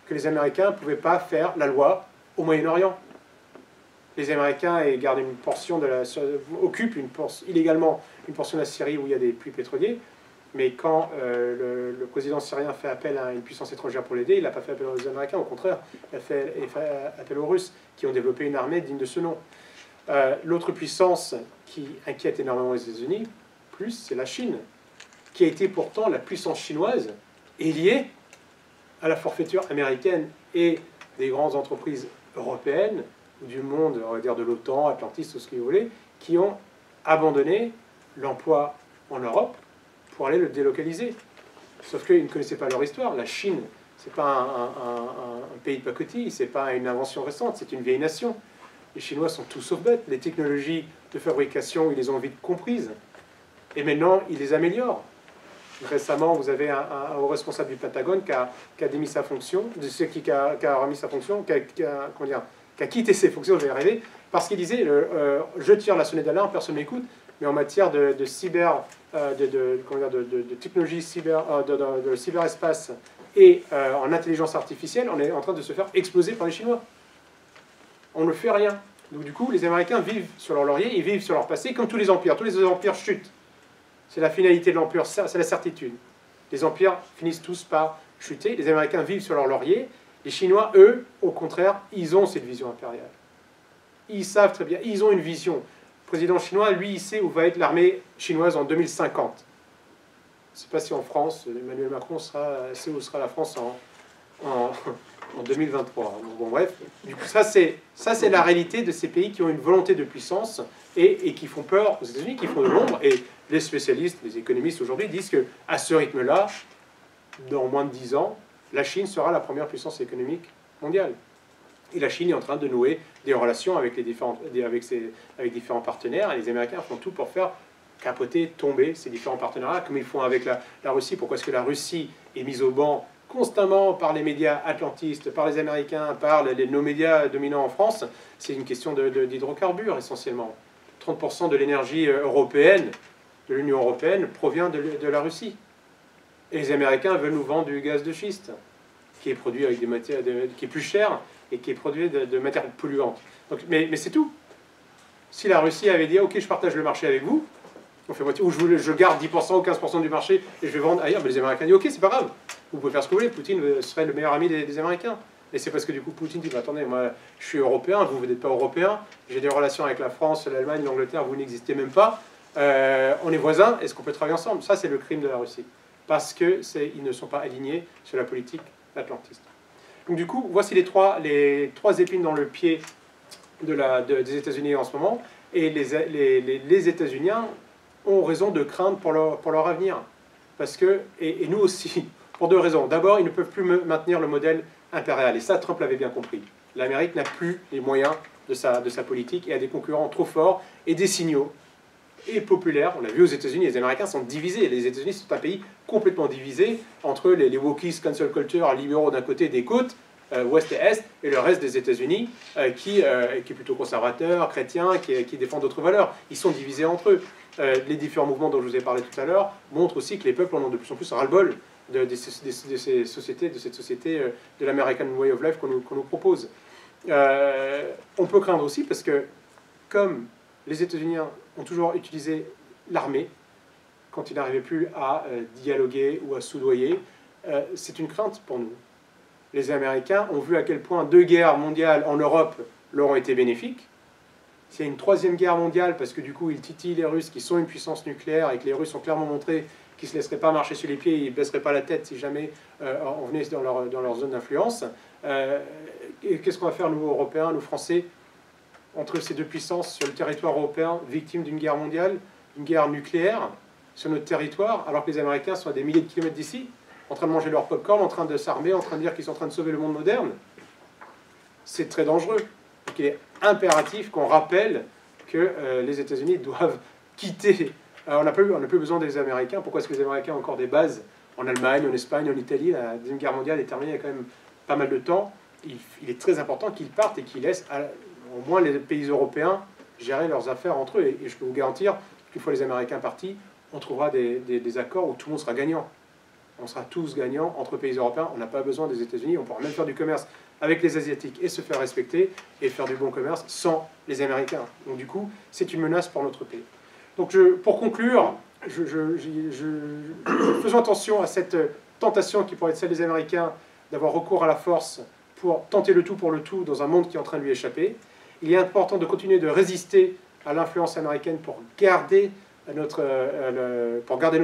que les Américains ne pouvaient pas faire la loi au Moyen-Orient. Les Américains occupent illégalement une portion de la Syrie où il y a des puits pétroliers, mais quand le président syrien fait appel à une puissance étrangère pour l'aider, il n'a pas fait appel aux Américains, au contraire, il fait appel aux Russes, qui ont développé une armée digne de ce nom. L'autre puissance qui inquiète énormément les États-Unis, c'est la Chine, qui a été pourtant la puissance chinoise, est liée à la forfaiture américaine et des grandes entreprises européennes, du monde, on va dire de l'OTAN, Atlantis, tout ce que vous voulez, qui ont abandonné l'emploi en Europe pour aller le délocaliser. Sauf qu'ils ne connaissaient pas leur histoire. La Chine, c'est pas un pays de pacotille, c'est pas une invention récente, c'est une vieille nation. Les Chinois sont tout sauf bêtes. Les technologies de fabrication, ils les ont vite comprises. Et maintenant, ils les améliorent. Récemment, vous avez un haut responsable du Pentagone qui a démis sa fonction, qui a remis sa fonction, qui a quitté ses fonctions, je vais y arriver, parce qu'il disait je tire la sonnette d'alarme, personne m'écoute, mais en matière de technologie de cyberespace et en intelligence artificielle, on est en train de se faire exploser par les Chinois. On ne fait rien. Donc du coup, les Américains vivent sur leur laurier, ils vivent sur leur passé, comme tous les empires. Tous les empires chutent. C'est la finalité de l'empire, c'est la certitude. Les empires finissent tous par chuter. Les Américains vivent sur leur laurier. Les Chinois, eux, au contraire, ils ont cette vision impériale. Ils savent très bien, ils ont une vision. Le président chinois, lui, il sait où va être l'armée chinoise en 2050. Je ne sais pas si en France, Emmanuel Macron sait où sera la France en 2023. Bon, bref, du coup, ça c'est la réalité de ces pays qui ont une volonté de puissance et qui font peur aux États-Unis, qui font de l'ombre. Et les spécialistes, les économistes aujourd'hui disent qu'à ce rythme-là, dans moins de 10 ans, la Chine sera la première puissance économique mondiale. Et la Chine est en train de nouer des relations avec différents partenaires, et les Américains font tout pour faire capoter, tomber ces différents partenariats, comme ils font avec la Russie. Pourquoi est-ce que la Russie est mise au banc constamment par les médias atlantistes, par les Américains, par nos médias dominants en France? C'est une question d'hydrocarbures, essentiellement. 30% de l'énergie européenne, de l'Union européenne, provient de la Russie. Et les Américains veulent nous vendre du gaz de schiste, qui est produit avec des matières, qui est plus cher et qui est produit de matières polluantes. Donc, mais c'est tout. Si la Russie avait dit « Ok, je partage le marché avec vous », on fait moitié, ou je garde 10% ou 15% du marché et je vais vendre ailleurs, mais les Américains disent « Ok, c'est pas grave, vous pouvez faire ce que vous voulez, Poutine serait le meilleur ami des Américains ». Et c'est parce que du coup Poutine dit bah, « Attendez, moi je suis européen, vous n'êtes pas européen, j'ai des relations avec la France, l'Allemagne, l'Angleterre, vous n'existez même pas, on est voisins, est-ce qu'on peut travailler ensemble ?» Ça c'est le crime de la Russie, parce qu'ils ne sont pas alignés sur la politique atlantiste. Donc du coup, voici les trois épines dans le pied des États-Unis en ce moment, et les États-Unis ont raison de craindre pour leur avenir. Parce que, et nous aussi, pour deux raisons. D'abord, ils ne peuvent plus maintenir le modèle impérial. Et ça, Trump l'avait bien compris. L'Amérique n'a plus les moyens de sa politique et a des concurrents trop forts et des signaux et populaires. On l'a vu aux États-Unis, les Américains sont divisés. Les États-Unis sont un pays complètement divisé entre les wokistes, cancel culture, libéraux d'un côté des côtes, ouest et est, et le reste des États-Unis qui est plutôt conservateur, chrétien, qui défend d'autres valeurs. Ils sont divisés entre eux. Les différents mouvements dont je vous ai parlé tout à l'heure montrent aussi que les peuples en ont de plus en plus ras-le-bol de ces sociétés, de cette société de l'American Way of Life qu'on nous propose. On peut craindre aussi parce que, comme les États-Unis ont toujours utilisé l'armée quand ils n'arrivaient plus à dialoguer ou à soudoyer, c'est une crainte pour nous. Les Américains ont vu à quel point 2 guerres mondiales en Europe leur ont été bénéfiques. S'il y a une 3e guerre mondiale, parce que du coup ils titillent les Russes qui sont une puissance nucléaire et que les Russes ont clairement montré qu'ils ne se laisseraient pas marcher sur les pieds, ils ne baisseraient pas la tête si jamais on venait dans leur zone d'influence. Qu'est-ce qu'on va faire, nous, Européens, nous, Français, entre ces deux puissances sur le territoire européen, victimes d'une guerre mondiale, d'une guerre nucléaire, sur notre territoire, alors que les Américains sont à des milliers de kilomètres d'ici, en train de manger leur popcorn, en train de s'armer, en train de dire qu'ils sont en train de sauver le monde moderne? C'est très dangereux. Donc il est impératif qu'on rappelle que les États-Unis doivent quitter. Alors, on n'a plus besoin des Américains. Pourquoi est-ce que les Américains ont encore des bases en Allemagne, en Espagne, en Italie? La Deuxième Guerre mondiale est terminée il y a quand même pas mal de temps. Il est très important qu'ils partent et qu'ils laissent au moins les pays européens gérer leurs affaires entre eux. Et je peux vous garantir qu'une fois les Américains partis, on trouvera des accords où tout le monde sera gagnant. On sera tous gagnants entre pays européens. On n'a pas besoin des États-Unis. On pourra même faire du commerce avec les Asiatiques et se faire respecter et faire du bon commerce sans les Américains. Donc du coup, c'est une menace pour notre pays. Donc pour conclure, faisons attention à cette tentation qui pourrait être celle des Américains d'avoir recours à la force pour tenter le tout pour le tout dans un monde qui est en train de lui échapper. Il est important de continuer de résister à l'influence américaine pour garder notre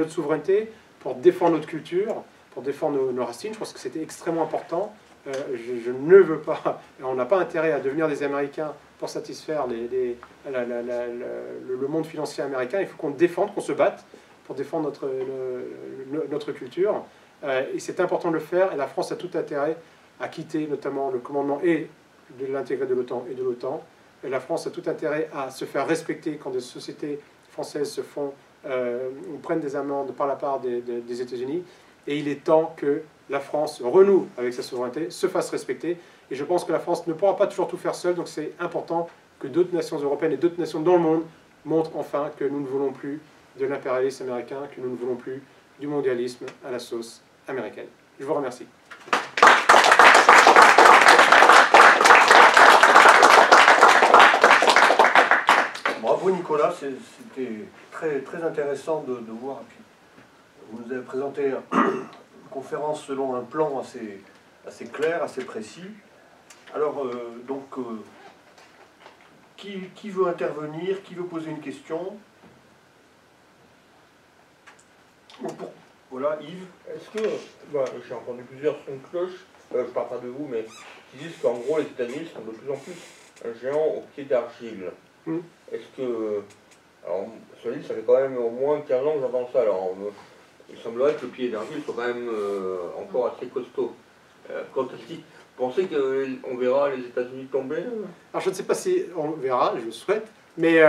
souveraineté, pour défendre notre culture, pour défendre nos racines. Je pense que c'était extrêmement important. Je ne veux pas, on n'a pas intérêt à devenir des Américains pour satisfaire le monde financier américain. Il faut qu'on défende, qu'on se batte pour défendre notre culture. Et c'est important de le faire. Et la France a tout intérêt à quitter notamment le commandement et de l'intégrer de l'OTAN et de l'OTAN. Et la France a tout intérêt à se faire respecter quand des sociétés françaises se font ou prennent des amendes par la part des États-Unis. Et il est temps que la France renoue avec sa souveraineté, se fasse respecter. Et je pense que la France ne pourra pas toujours tout faire seule, donc c'est important que d'autres nations européennes et d'autres nations dans le monde montrent enfin que nous ne voulons plus de l'impérialisme américain, que nous ne voulons plus du mondialisme à la sauce américaine. Je vous remercie. Bravo Nicolas, c'était très, très intéressant de voir. Vous nous avez présenté une conférence selon un plan assez clair, assez précis. Alors, qui veut intervenir? Qui veut poser une question? Voilà, Yves. Est-ce que, j'ai entendu plusieurs sons de cloche, je parle pas de vous, mais qui disent qu'en gros les États-Unis sont de plus en plus un géant au pied d'argile. Est-ce que, alors, ça fait quand même au moins 15 ans que j'entends ça, alors il semblerait que le pied d'argile soit quand même encore assez costaud. Quand tu dis, pensez qu'on verra les États-Unis tomber? Alors je ne sais pas si on verra, je le souhaite, mais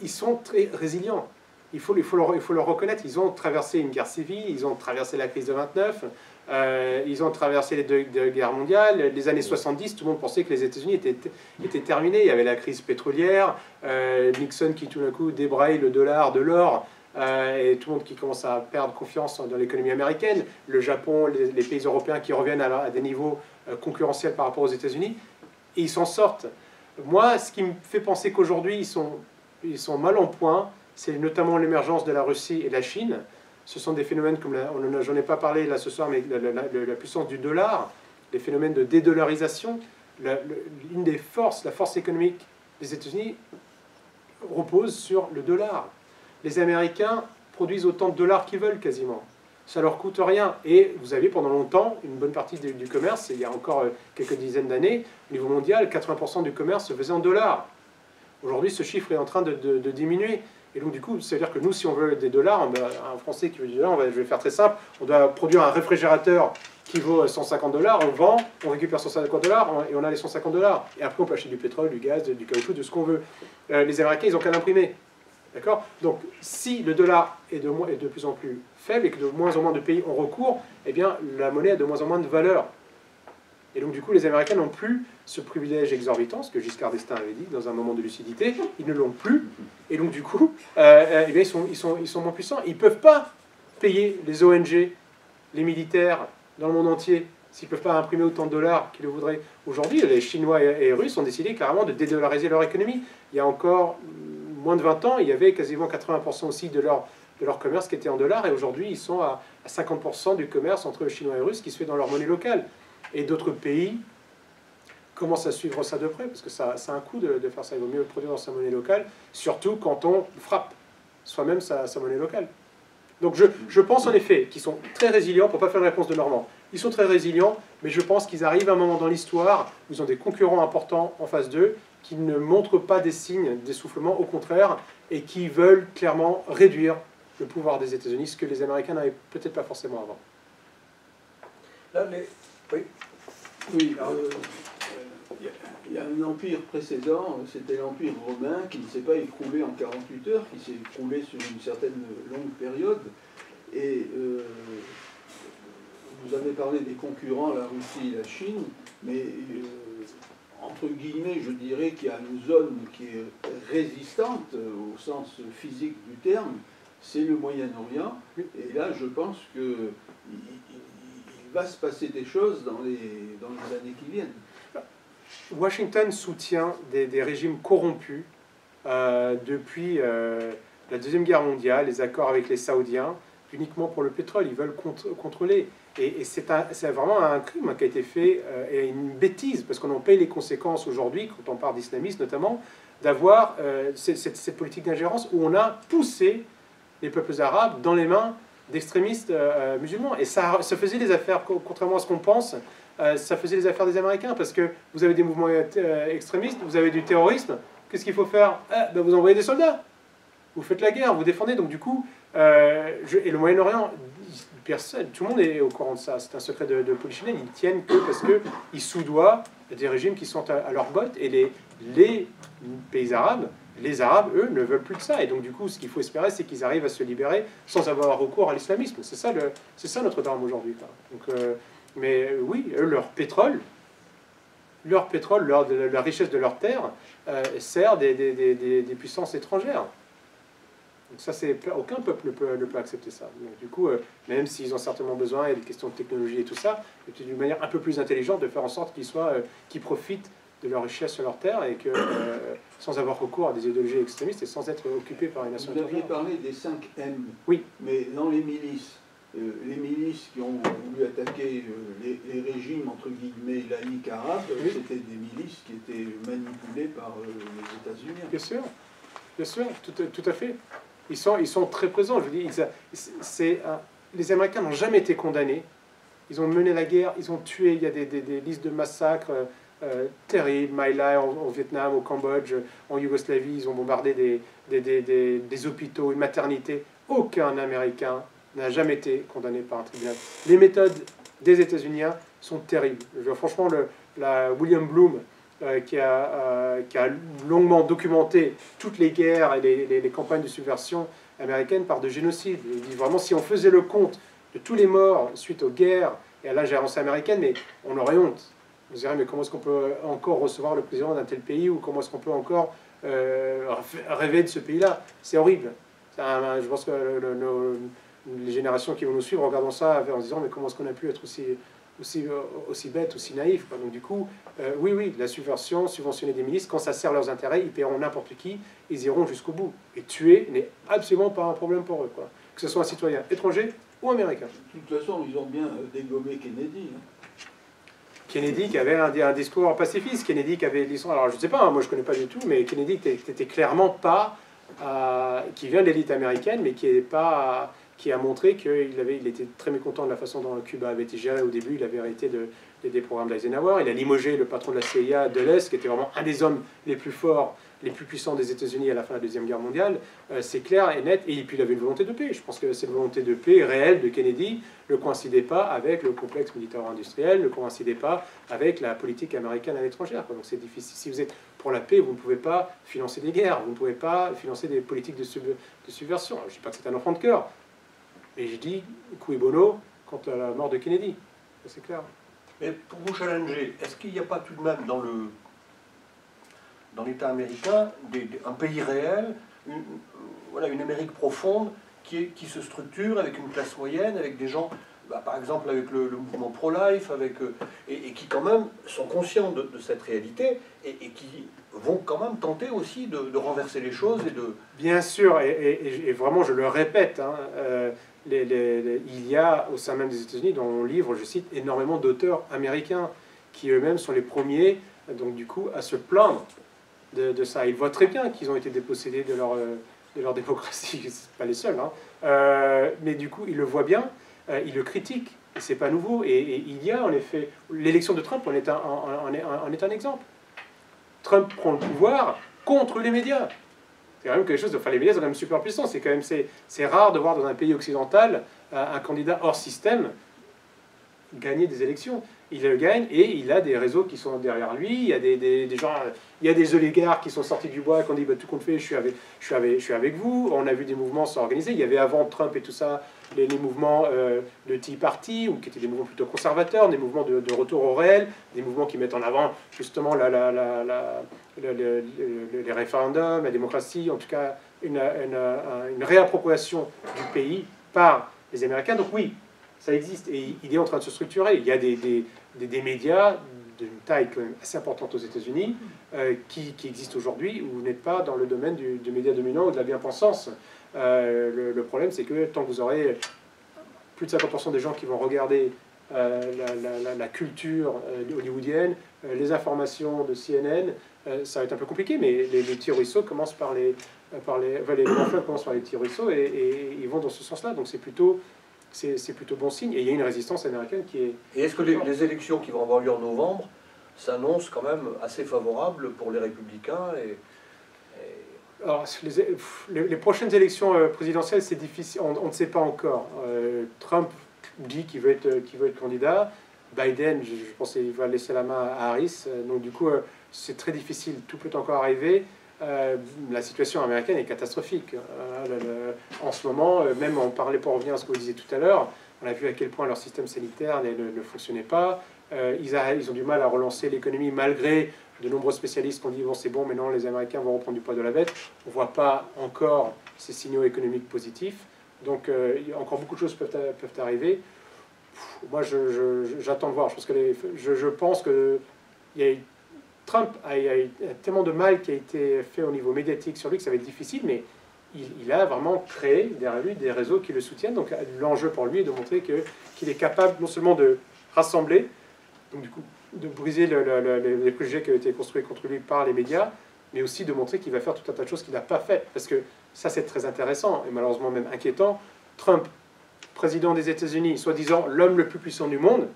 ils sont très résilients. Il faut le reconnaître. Ils ont traversé une guerre civile, ils ont traversé la crise de 29, ils ont traversé les deux guerres mondiales. Les années 70, tout le monde pensait que les États-Unis étaient terminés. Il y avait la crise pétrolière, Nixon qui tout d'un coup débraye le dollar de l'or, et tout le monde qui commence à perdre confiance dans l'économie américaine. Le Japon, les pays européens qui reviennent à des niveaux concurrentiels par rapport aux États-Unis, et ils s'en sortent. Moi, ce qui me fait penser qu'aujourd'hui, ils sont mal en point, c'est notamment l'émergence de la Russie et de la Chine. Ce sont des phénomènes, comme j'en ai pas parlé là ce soir, mais la puissance du dollar, les phénomènes de dédollarisation, une des forces, la force économique des États-Unis repose sur le dollar. Les Américains produisent autant de dollars qu'ils veulent quasiment. Ça leur coûte rien. Et vous avez pendant longtemps une bonne partie du commerce, il y a encore quelques dizaines d'années, au niveau mondial, 80% du commerce se faisait en dollars. Aujourd'hui, ce chiffre est en train de diminuer. Et donc, du coup, ça veut dire que nous, si on veut des dollars, un Français qui veut du dollar, je vais faire très simple, on doit produire un réfrigérateur qui vaut 150 $, on vend, on récupère 150 $ et on a les 150 $. Et après, on peut acheter du pétrole, du gaz, du caoutchouc, de ce qu'on veut. Les Américains, ils n'ont qu'à l'imprimer. D'accord? Donc, si le dollar est de plus en plus faible et que de moins en moins de pays ont recours, eh bien, la monnaie a de moins en moins de valeur. Et donc, du coup, les Américains n'ont plus ce privilège exorbitant, ce que Giscard d'Estaing avait dit dans un moment de lucidité. Ils ne l'ont plus. Et donc, du coup, eh bien, ils sont moins puissants. Ils ne peuvent pas payer les ONG, les militaires dans le monde entier, s'ils ne peuvent pas imprimer autant de dollars qu'ils le voudraient. Aujourd'hui, les Chinois et les Russes ont décidé carrément de dédollariser leur économie. Il y a encore moins de 20 ans, il y avait quasiment 80% aussi de leur commerce qui était en dollars. Et aujourd'hui, ils sont à 50% du commerce entre Chinois et Russes qui se fait dans leur monnaie locale. Et d'autres pays commencent à suivre ça de près, parce que ça a un coût de faire ça. Il vaut mieux produire dans sa monnaie locale, surtout quand on frappe soi-même sa monnaie locale. Donc je pense en effet qu'ils sont très résilients, pour ne pas faire une réponse de Normand. Ils sont très résilients, mais je pense qu'ils arrivent à un moment dans l'histoire où ils ont des concurrents importants en face d'eux, qui ne montrent pas des signes d'essoufflement, au contraire, et qui veulent clairement réduire le pouvoir des États-Unis, ce que les Américains n'avaient peut-être pas forcément avant. Là, oui. Oui, il y a un empire précédent, c'était l'empire romain, qui ne s'est pas écroulé en 48 heures, qui s'est écroulé sur une certaine longue période. Et vous avez parlé des concurrents, la Russie et la Chine, mais entre guillemets, je dirais qu'il y a une zone qui est résistante au sens physique du terme, c'est le Moyen-Orient. Et là, je pense qu'il va se passer des choses dans les années qui viennent. Washington soutient des régimes corrompus depuis la Deuxième Guerre mondiale, les accords avec les Saoudiens, uniquement pour le pétrole. Ils veulent contrôler. Et c'est vraiment un crime qui a été fait, et une bêtise, parce qu'on en paye les conséquences aujourd'hui, quand on parle d'islamisme notamment, d'avoir cette politique d'ingérence où on a poussé les peuples arabes dans les mains d'extrémistes musulmans. Et ça faisait les affaires, contrairement à ce qu'on pense, ça faisait les affaires des Américains, parce que vous avez des mouvements extrémistes, vous avez du terrorisme, qu'est-ce qu'il faut faire? Ben vous envoyez des soldats, vous faites la guerre, vous défendez. Donc du coup, et le Moyen-Orient, personne, tout le monde est au courant de ça, c'est un secret de polichinelle, ils tiennent que parce qu'ils soudoient des régimes qui sont à leur botte, et les pays arabes, les Arabes, eux, ne veulent plus de ça. Et donc, du coup, ce qu'il faut espérer, c'est qu'ils arrivent à se libérer sans avoir recours à l'islamisme. C'est ça notre drame aujourd'hui. Mais oui, eux, leur pétrole, la richesse de leurs terres, sert des puissances étrangères. Donc ça, aucun peuple ne peut accepter ça. Donc, du coup, même s'ils ont certainement besoin, il y a des questions de technologie et tout ça, c'est d'une manière un peu plus intelligente de faire en sorte qu'ils profitent de leur richesse sur leur terre, et que sans avoir recours à des idéologies extrémistes et sans être occupés par les nations étrangères. Vous étrangères. aviez parlé des 5 M. Oui. Mais dans les milices qui ont voulu attaquer les régimes entre guillemets laïques arabes, oui, c'était des milices qui étaient manipulées par les États-Unis. Bien sûr, tout à fait. Ils sont très présents. Je vous dis, les Américains n'ont jamais été condamnés. Ils ont mené la guerre, ils ont tué. Il y a des listes de massacres terribles, My Lai au Vietnam, au Cambodge, en Yougoslavie. Ils ont bombardé des hôpitaux, une maternité. Aucun Américain n'a jamais été condamné par un tribunal. Les méthodes des États-Unis sont terribles. Franchement, William Bloom, qui a longuement documenté toutes les guerres et les campagnes de subversion américaines par de génocide. Il dit vraiment, si on faisait le compte de tous les morts suite aux guerres et à l'ingérence américaine, mais on aurait honte. Vous direz, mais comment est-ce qu'on peut encore recevoir le président d'un tel pays, ou comment est-ce qu'on peut encore rêver de ce pays-là? C'est horrible. Je pense que les générations qui vont nous suivre regardons ça en se disant, mais comment est-ce qu'on a pu être aussi bête, aussi naïf, quoi. Donc du coup, oui, la subversion, subventionner des milices, quand ça sert leurs intérêts, ils paieront n'importe qui, ils iront jusqu'au bout. Et tuer n'est absolument pas un problème pour eux, quoi. Que ce soit un citoyen étranger ou américain. De toute façon, ils ont bien dégommé Kennedy. Kennedy qui avait un discours pacifiste, Kennedy qui avait l'histoire, alors je ne sais pas, hein, moi je ne connais pas du tout, mais Kennedy qui était clairement pas, qui vient de l'élite américaine, mais qui a montré qu'il était très mécontent de la façon dont Cuba avait été géré au début. Il avait arrêté des programmes d'Eisenhower. Il a limogé le patron de la CIA de l'Est, qui était vraiment un des hommes les plus forts, les plus puissants des États-Unis à la fin de la Deuxième Guerre mondiale. C'est clair et net. Et puis il avait une volonté de paix. Je pense que cette volonté de paix réelle de Kennedy ne coïncidait pas avec le complexe militaro-industriel, ne coïncidait pas avec la politique américaine à l'étranger. Donc c'est difficile. Si vous êtes pour la paix, vous ne pouvez pas financer des guerres, vous ne pouvez pas financer des politiques de subversion. Alors, je ne dis pas que c'est un enfant de cœur, mais je dis cui bono quant à la mort de Kennedy. C'est clair. Mais pour vous challenger, est-ce qu'il n'y a pas tout de même dans l'État américain un pays réel, une Amérique profonde qui se structure avec une classe moyenne, avec des gens, par exemple avec le mouvement pro-life, et qui quand même sont conscients de cette réalité et qui vont quand même tenter aussi de renverser les choses et de... Bien sûr, et vraiment je le répète, hein, il y a au sein même des États-Unis, dans mon livre, je cite énormément d'auteurs américains qui eux-mêmes sont les premiers, donc du coup, à se plaindre de ça. Ils voient très bien qu'ils ont été dépossédés de leur démocratie, c'est pas les seuls, hein. Mais du coup, ils le voient bien, ils le critiquent, et c'est pas nouveau. Et il y a en effet, l'élection de Trump en est un exemple. Trump prend le pouvoir contre les médias. C'est quand même quelque chose de... Enfin, les médias sont quand même super puissants. C'est rare de voir dans un pays occidental un candidat hors système gagner des élections. Il le gagne et il a des réseaux qui sont derrière lui. Il y a des gens, il y a des oligarques qui sont sortis du bois qui ont dit bah, tout compte fait, je suis avec vous. On a vu des mouvements s'organiser. Il y avait avant Trump et tout ça les mouvements de Tea Party, ou qui étaient des mouvements plutôt conservateurs, des mouvements de retour au réel, des mouvements qui mettent en avant justement les référendums, la démocratie, en tout cas une réappropriation du pays par les Américains. Donc oui, ça existe et il est en train de se structurer. Il y a des médias d'une taille quand même assez importante aux États-Unis qui existent aujourd'hui, où vous n'êtes pas dans le domaine du média dominant ou de la bien-pensance. Le problème, c'est que tant que vous aurez plus de 50% des gens qui vont regarder la culture hollywoodienne, les informations de CNN, ça va être un peu compliqué, mais les petits ruisseaux commencent par les enfants commencent par les petits ruisseaux et ils vont dans ce sens-là. Donc c'est plutôt bon signe. Et il y a une résistance américaine qui est... Et est-ce que les élections qui vont avoir lieu en novembre s'annoncent quand même assez favorables pour les républicains Alors, les prochaines élections présidentielles, c'est difficile, on ne sait pas encore. Trump dit qu'il veut être candidat. Biden, je pense qu'il va laisser la main à Harris. Donc du coup, c'est très difficile. Tout peut encore arriver. La situation américaine est catastrophique. En ce moment, même on parlait, pour revenir à ce que vous disiez tout à l'heure, on a vu à quel point leur système sanitaire ne fonctionnait pas. Ils ont du mal à relancer l'économie malgré de nombreux spécialistes qui ont dit bon c'est bon, maintenant les Américains vont reprendre du poids de la bête. On ne voit pas encore ces signaux économiques positifs. Donc encore beaucoup de choses peuvent arriver. Moi j'attends de voir. Je pense que Trump a tellement de mal qui a été fait au niveau médiatique sur lui que ça va être difficile, mais il a vraiment créé derrière lui des réseaux qui le soutiennent. Donc l'enjeu pour lui est de montrer qu'il est capable non seulement de rassembler, donc du coup de briser les préjugés qui ont été construits contre lui par les médias, mais aussi de montrer qu'il va faire tout un tas de choses qu'il n'a pas faites. Parce que ça, c'est très intéressant et malheureusement même inquiétant. Trump, président des États-Unis, soi-disant l'homme le plus puissant du monde,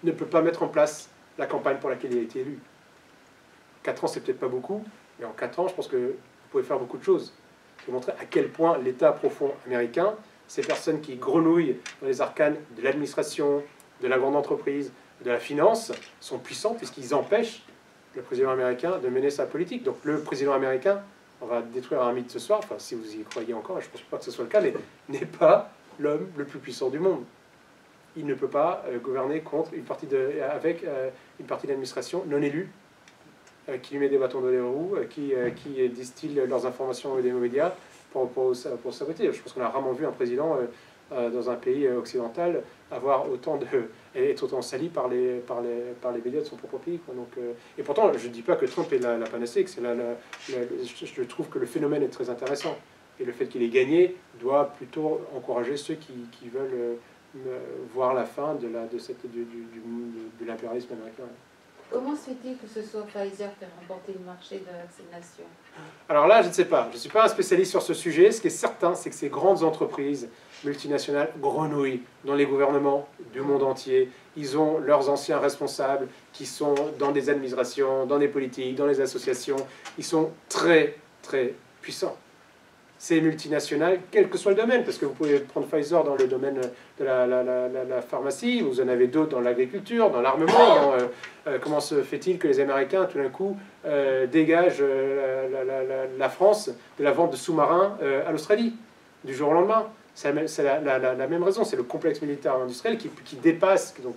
ne peut pas mettre en place la campagne pour laquelle il a été élu. 4 ans, c'est peut-être pas beaucoup, mais en 4 ans, je pense que vous pouvez faire beaucoup de choses. C'est montrer à quel point l'État profond américain, ces personnes qui grenouillent dans les arcanes de l'administration, de la grande entreprise, de la finance, sont puissants puisqu'ils empêchent le président américain de mener sa politique. Donc le président américain, on va détruire un mythe ce soir, enfin si vous y croyez encore, je ne pense pas que ce soit le cas, mais n'est pas l'homme le plus puissant du monde. Il ne peut pas gouverner contre avec une partie de l'administration non élue, qui lui met des bâtons dans les roues, qui distille leurs informations aux médias pour saboter. Je pense qu'on a rarement vu un président dans un pays occidental avoir être autant sali par les médias de son propre pays, quoi. Donc, et pourtant, je ne dis pas que Trump est la panacée, que je trouve que le phénomène est très intéressant. Et le fait qu'il ait gagné doit plutôt encourager ceux qui veulent voir la fin de l'impérialisme américain. Comment se fait-il que ce soit Pfizer qui a remporté le marché de la vaccination? Alors là, je ne sais pas. Je ne suis pas un spécialiste sur ce sujet. Ce qui est certain, c'est que ces grandes entreprises multinationales grenouillent dans les gouvernements du monde entier. Ils ont leurs anciens responsables qui sont dans des administrations, dans des politiques, dans les associations. Ils sont très, très puissants. Ces multinationales, quel que soit le domaine, parce que vous pouvez prendre Pfizer dans le domaine de la pharmacie, vous en avez d'autres dans l'agriculture, dans l'armement. Comment se fait-il que les Américains, tout d'un coup, dégagent la France de la vente de sous-marins à l'Australie, du jour au lendemain? C'est la même raison, c'est le complexe militaire industriel qui dépasse donc,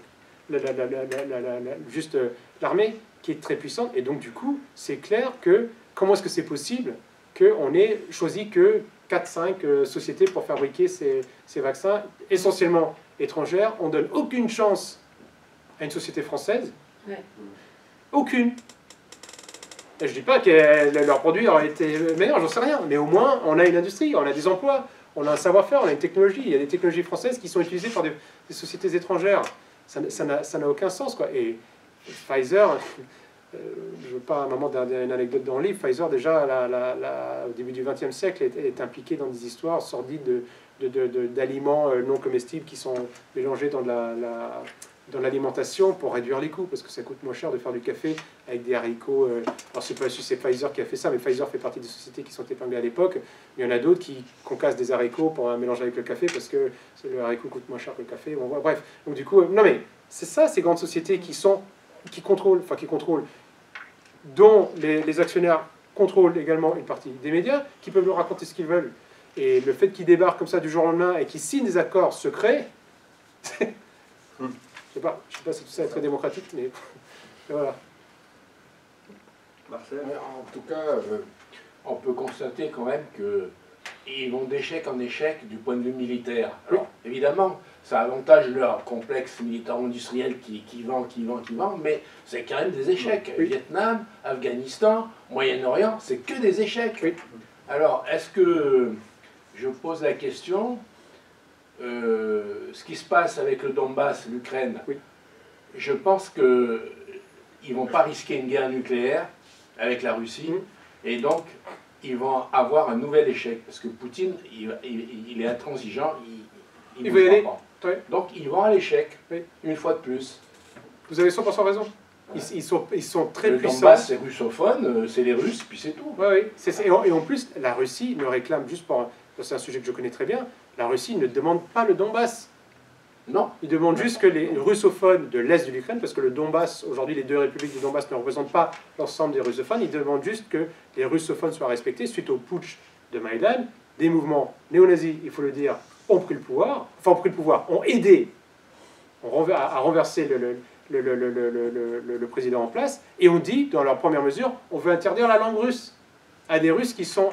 juste l'armée, qui est très puissante. Et donc, du coup, c'est clair que comment est-ce que c'est possible qu'on ait choisi que 4-5 sociétés pour fabriquer ces vaccins, essentiellement étrangères. On ne donne aucune chance à une société française. Ouais. Aucune. Et je ne dis pas que leurs produits auraient été meilleurs, j'en sais rien. Mais au moins, on a une industrie, on a des emplois, on a un savoir-faire, on a une technologie. Il y a des technologies françaises qui sont utilisées par des sociétés étrangères. Ça n'a aucun sens, quoi. Et Pfizer... je ne veux pas à un moment dire une anecdote dans le livre. Pfizer, déjà, au début du XXe siècle, est impliqué dans des histoires sordides d'aliments non comestibles qui sont mélangés dans l'alimentation pour réduire les coûts, parce que ça coûte moins cher de faire du café avec des haricots. Alors, je ne sais pas si c'est Pfizer qui a fait ça, mais Pfizer fait partie des sociétés qui sont épinglées à l'époque. Il y en a d'autres qui concassent des haricots pour mélanger avec le café, parce que le haricot coûte moins cher que le café. Bon, bref, donc du coup, non mais, c'est ça, ces grandes sociétés qui contrôlent, dont les actionnaires contrôlent également une partie des médias, qui peuvent leur raconter ce qu'ils veulent. Et le fait qu'ils débarquent comme ça du jour au lendemain et qu'ils signent des accords secrets, je ne sais pas si tout ça est très démocratique, mais voilà. Marcel? En tout cas, on peut constater quand même qu'ils vont d'échec en échec du point de vue militaire. Alors, évidemment, ça avantage leur complexe militaro-industriel qui vend, mais c'est quand même des échecs. Oui. Vietnam, Afghanistan, Moyen-Orient, c'est que des échecs. Oui. Alors, est-ce que, je pose la question, ce qui se passe avec le Donbass, l'Ukraine, oui. Je pense qu'ils ne vont pas risquer une guerre nucléaire avec la Russie, et donc ils vont avoir un nouvel échec, parce que Poutine, il est intransigeant, il veut y aller. pas. Oui. Donc ils vont à l'échec, Oui. une fois de plus. Vous avez 100% raison. Ils sont très Le puissants. Donbass, c'est russophone, c'est les Russes, puis c'est tout. Oui, oui. Et en plus, la Russie me réclame, juste pour... C'est un sujet que je connais très bien, la Russie ne demande pas le Donbass. Non. Ils demandent juste que les russophones de l'Est de l'Ukraine, parce que le Donbass, aujourd'hui les deux républiques du Donbass ne représentent pas l'ensemble des russophones, ils demandent juste que les russophones soient respectés suite au putsch de Maïdan. Des mouvements néo-nazis, il faut le dire, ont pris le pouvoir, ont aidé à renverser le président en place, et on dit, dans leur première mesure, on veut interdire la langue russe à des Russes qui sont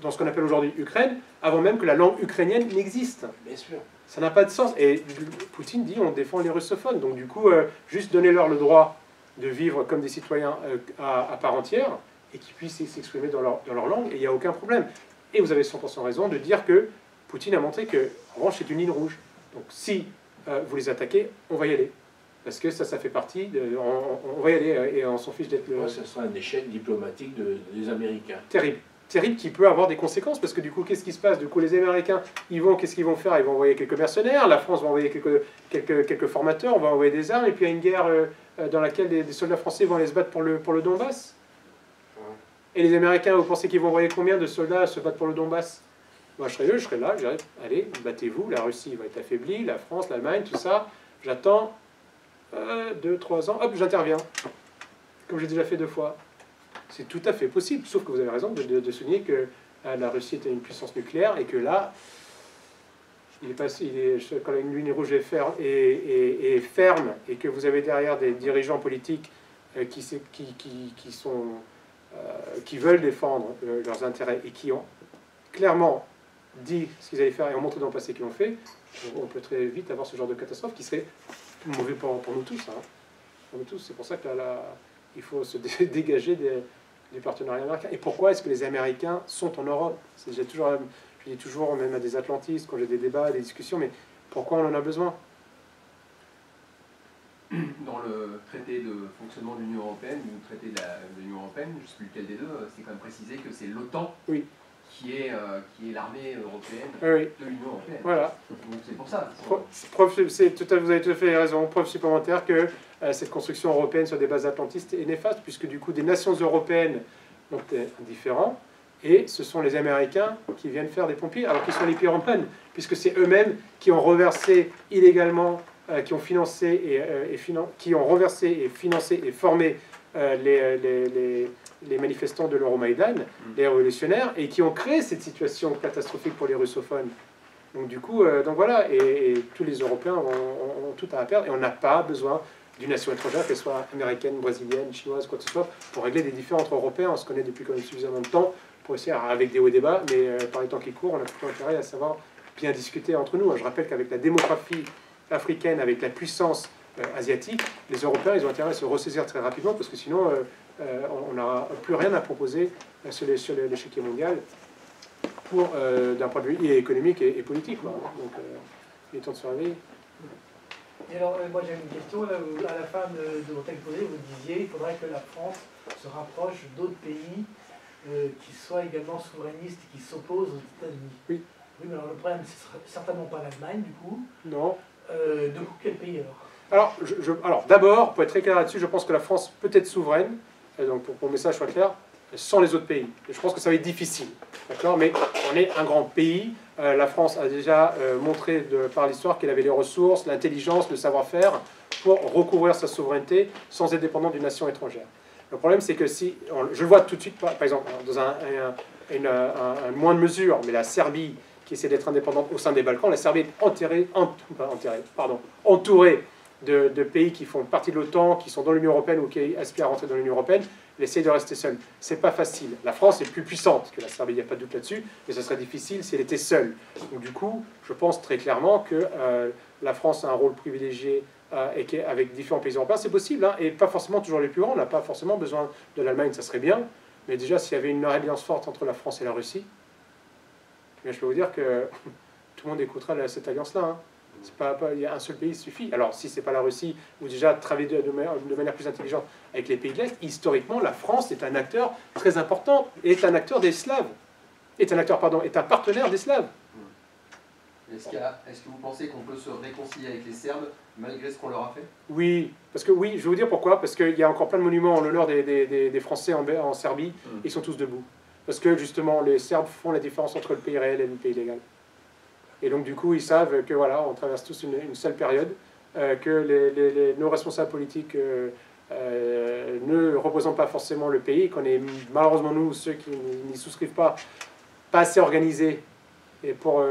dans ce qu'on appelle aujourd'hui Ukraine, avant même que la langue ukrainienne n'existe. Bien sûr. Ça n'a pas de sens. Et Poutine dit on défend les russophones. Donc du coup, juste donnez-leur le droit de vivre comme des citoyens à part entière et qu'ils puissent s'exprimer dans leur langue, et il n'y a aucun problème. Et vous avez 100% raison de dire que Poutine a montré que, en revanche, c'est une ligne rouge. Donc si vous les attaquez, on va y aller. Parce que ça fait partie on va y aller et on s'en fiche d'être Moi, ce sera un échec diplomatique des Américains. Terrible. Terrible, qui peut avoir des conséquences, parce que du coup, qu'est-ce qui se passe? Du coup, les Américains, qu'est-ce qu'ils vont faire? Ils vont envoyer quelques mercenaires, la France va envoyer quelques formateurs, on va envoyer des armes, et puis il y a une guerre dans laquelle des soldats français vont aller se battre pour le Donbass. Et les Américains, vous pensez qu'ils vont envoyer combien de soldats se battre pour le Donbass? Moi, je serais là, je dirais, allez, battez-vous, la Russie va être affaiblie, la France, l'Allemagne, tout ça, j'attends 2, 3 ans, hop, j'interviens, comme j'ai déjà fait 2 fois. C'est tout à fait possible, sauf que vous avez raison de souligner que la Russie était une puissance nucléaire et que là, quand la ligne rouge est ferme et que vous avez derrière des dirigeants politiques qui veulent défendre leurs intérêts et qui ont clairement dit ce qu'ils allaient faire et ont montré dans le passé qu'ils l'ont fait, on peut très vite avoir ce genre de catastrophe qui serait mauvais pour nous tous. Hein. Pour nous tous. C'est pour ça que il faut se dégager du partenariat américain. Et pourquoi est-ce que les Américains sont en Europe? Je dis toujours, même à des atlantistes, quand j'ai des débats, des discussions, mais pourquoi on en a besoin? Dans le traité de fonctionnement de l'Union européenne, ou le traité de l'Union européenne, je ne sais plus lequel des deux, c'est quand même précisé que c'est l'OTAN qui est l'armée européenne de l'Union européenne. Voilà. Donc c'est pour ça. Vous avez tout à fait raison. Preuve supplémentaire que cette construction européenne sur des bases atlantistes est néfaste, puisque du coup des nations européennes sont différentes, et ce sont les Américains qui viennent faire des pompiers, alors qu'ils sont les pyromanes, puisque c'est eux-mêmes qui ont reversé illégalement, qui ont reversé et financé et formé les manifestants de l'Euromaïdan, les révolutionnaires, et qui ont créé cette situation catastrophique pour les russophones. Donc du coup, donc voilà, et tous les Européens ont tout à perdre, et on n'a pas besoin d'une nation étrangère, qu'elle soit américaine, brésilienne, chinoise, quoi que ce soit, pour régler des différends entre Européens. On se connaît depuis quand même suffisamment de temps pour essayer, avec des hauts et des bas, mais par les temps qui courent, on a plutôt intérêt à savoir bien discuter entre nous. Je rappelle qu'avec la démographie africaine, avec la puissance asiatique, les Européens, ils ont intérêt à se ressaisir très rapidement, parce que sinon, on n'aura plus rien à proposer sur l'échiquier mondial d'un point de vue économique et politique. Quoi. Donc, il est temps de se réveiller. Et alors, moi j'ai une question. Là, à la fin de votre exposé, vous disiez qu'il faudrait que la France se rapproche d'autres pays qui soient également souverainistes et qui s'opposent aux États-Unis. Oui. Oui, mais alors le problème, ce ne sera certainement pas l'Allemagne, du coup. Non. Du coup, quel pays alors? Alors d'abord, pour être très clair là-dessus, je pense que la France peut être souveraine, donc pour que mon message soit clair, sans les autres pays. Je pense que ça va être difficile, d'accord? Mais on est un grand pays. La France a déjà montré par l'histoire qu'elle avait les ressources, l'intelligence, le savoir-faire pour recouvrir sa souveraineté sans être dépendant d'une nation étrangère. Le problème, c'est que si, je le vois tout de suite, par exemple, dans une moindre mesure, mais la Serbie qui essaie d'être indépendante au sein des Balkans, la Serbie est entourée de pays qui font partie de l'OTAN, qui sont dans l'Union européenne ou qui aspirent à rentrer dans l'Union européenne, elle essaie de rester seule. C'est pas facile. La France est plus puissante que la Serbie, il n'y a pas de doute là-dessus, mais ce serait difficile si elle était seule. Donc du coup, je pense très clairement que la France a un rôle privilégié et qu'avec différents pays européens, c'est possible, hein, et pas forcément toujours les plus grands. On n'a pas forcément besoin de l'Allemagne, ça serait bien, mais déjà s'il y avait une alliance forte entre la France et la Russie, je peux vous dire que tout le monde écoutera cette alliance-là. Hein. Il y a un seul pays, il suffit. Alors, si ce n'est pas la Russie, ou déjà travailler de manière plus intelligente avec les pays de l'Est, historiquement, la France est un acteur très important, est un acteur des Slaves, est un partenaire des Slaves. Est-ce que vous pensez qu'on peut se réconcilier avec les Serbes malgré ce qu'on leur a fait? Oui, parce que oui, je vais vous dire pourquoi. Parce qu'il y a encore plein de monuments en l'honneur des Français en Serbie, ils sont tous debout. Parce que justement, les Serbes font la différence entre le pays réel et le pays légal. Et donc du coup, ils savent que voilà, on traverse tous une seule période, que nos responsables politiques ne représentent pas forcément le pays, qu'on est malheureusement nous, ceux qui n'y souscrivent pas assez organisés et pour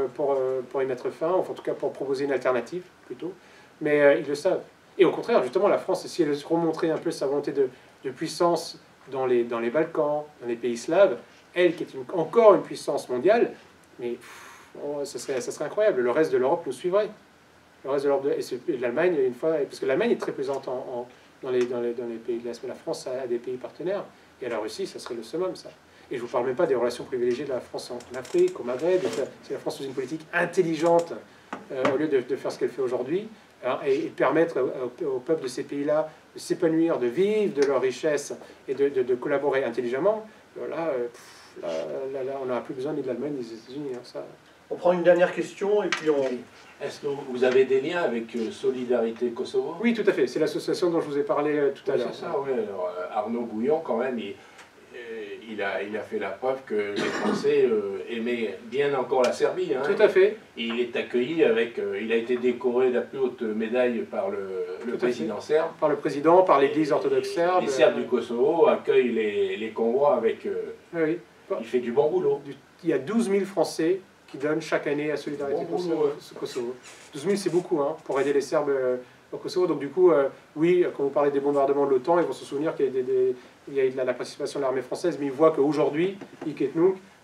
y mettre fin, enfin, en tout cas pour proposer une alternative plutôt. Mais ils le savent. Et au contraire, justement, la France, si elle remontrait un peu sa volonté de puissance dans les Balkans, dans les pays slaves, elle qui est encore une puissance mondiale, mais ça serait incroyable. Le reste de l'Europe nous suivrait. Le reste de l'Europe et l'Allemagne, une fois, parce que l'Allemagne est très présente dans les pays de l'Est, mais la France a des pays partenaires, et à la Russie, ça serait le summum, ça. Et je ne vous parle même pas des relations privilégiées de la France en Afrique, au Maghreb. C'est la France sous une politique intelligente, au lieu de faire ce qu'elle fait aujourd'hui, hein, et permettre au peuple de ces pays-là de s'épanouir, de vivre de leurs richesses et de collaborer intelligemment. Là, on n'aura plus besoin ni de l'Allemagne ni des États-Unis. Hein, ça. On prend une dernière question et puis on... Est-ce que vous avez des liens avec Solidarité Kosovo? Oui, tout à fait. C'est l'association dont je vous ai parlé tout à l'heure. C'est ça, oui. Arnaud Bouillon, quand même, il a fait la preuve que les Français aimaient bien encore la Serbie. Hein. Tout à fait. Et il est accueilli avec... il a été décoré de la plus haute médaille par le président serbe. Par le président, par l'église orthodoxe serbe. Les Serbes du Kosovo accueillent les convois avec... Oui. Il fait du bon boulot. Il y a 12 000 Français qui donnent chaque année à Solidarité Kosovo. 12 000, c'est beaucoup hein, pour aider les Serbes au Kosovo. Donc du coup, oui, quand vous parlez des bombardements de l'OTAN, ils vont se souvenir qu'il y a eu la participation de l'armée française, mais ils voient qu'aujourd'hui,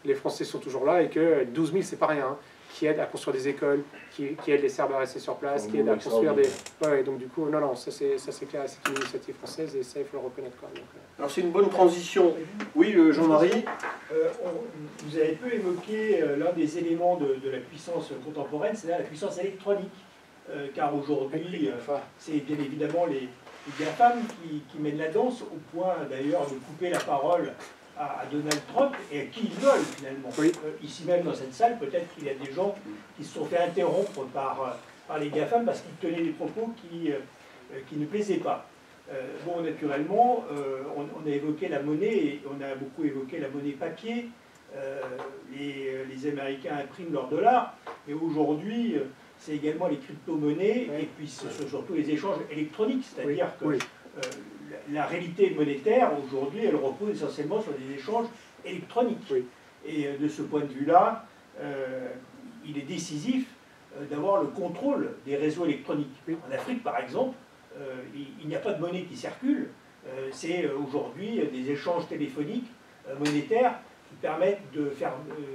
les Français sont toujours là et que 12 000, c'est pas rien. Hein, qui aident à construire des écoles, qui aident les Serbes à rester sur place, qui aident à construire des... Ouais, donc du coup, non, ça c'est clair, c'est une initiative française et ça, il faut le reconnaître quand même. Alors c'est une bonne transition. Oui, Jean-Marie. Vous avez peu évoqué l'un des éléments de la puissance contemporaine, c'est-à-dire la puissance électronique. Car aujourd'hui, c'est bien évidemment les GAFAM qui mènent la danse, au point d'ailleurs de couper la parole à Donald Trump et à qui ils veulent finalement. Oui. Ici même dans cette salle, peut-être qu'il y a des gens qui se sont fait interrompre par les GAFAM parce qu'ils tenaient des propos qui ne plaisaient pas. Bon, naturellement, on a évoqué la monnaie, et on a beaucoup évoqué la monnaie papier. Les Américains impriment leurs dollars, mais aujourd'hui, c'est également les crypto-monnaies, et puis ce sont surtout les échanges électroniques, c'est-à-dire que la réalité monétaire, aujourd'hui, elle repose essentiellement sur des échanges électroniques. Oui. Et de ce point de vue-là, il est décisif d'avoir le contrôle des réseaux électroniques. Oui. En Afrique, par exemple, il n'y a pas de monnaie qui circule. C'est aujourd'hui des échanges téléphoniques monétaires qui permettent de faire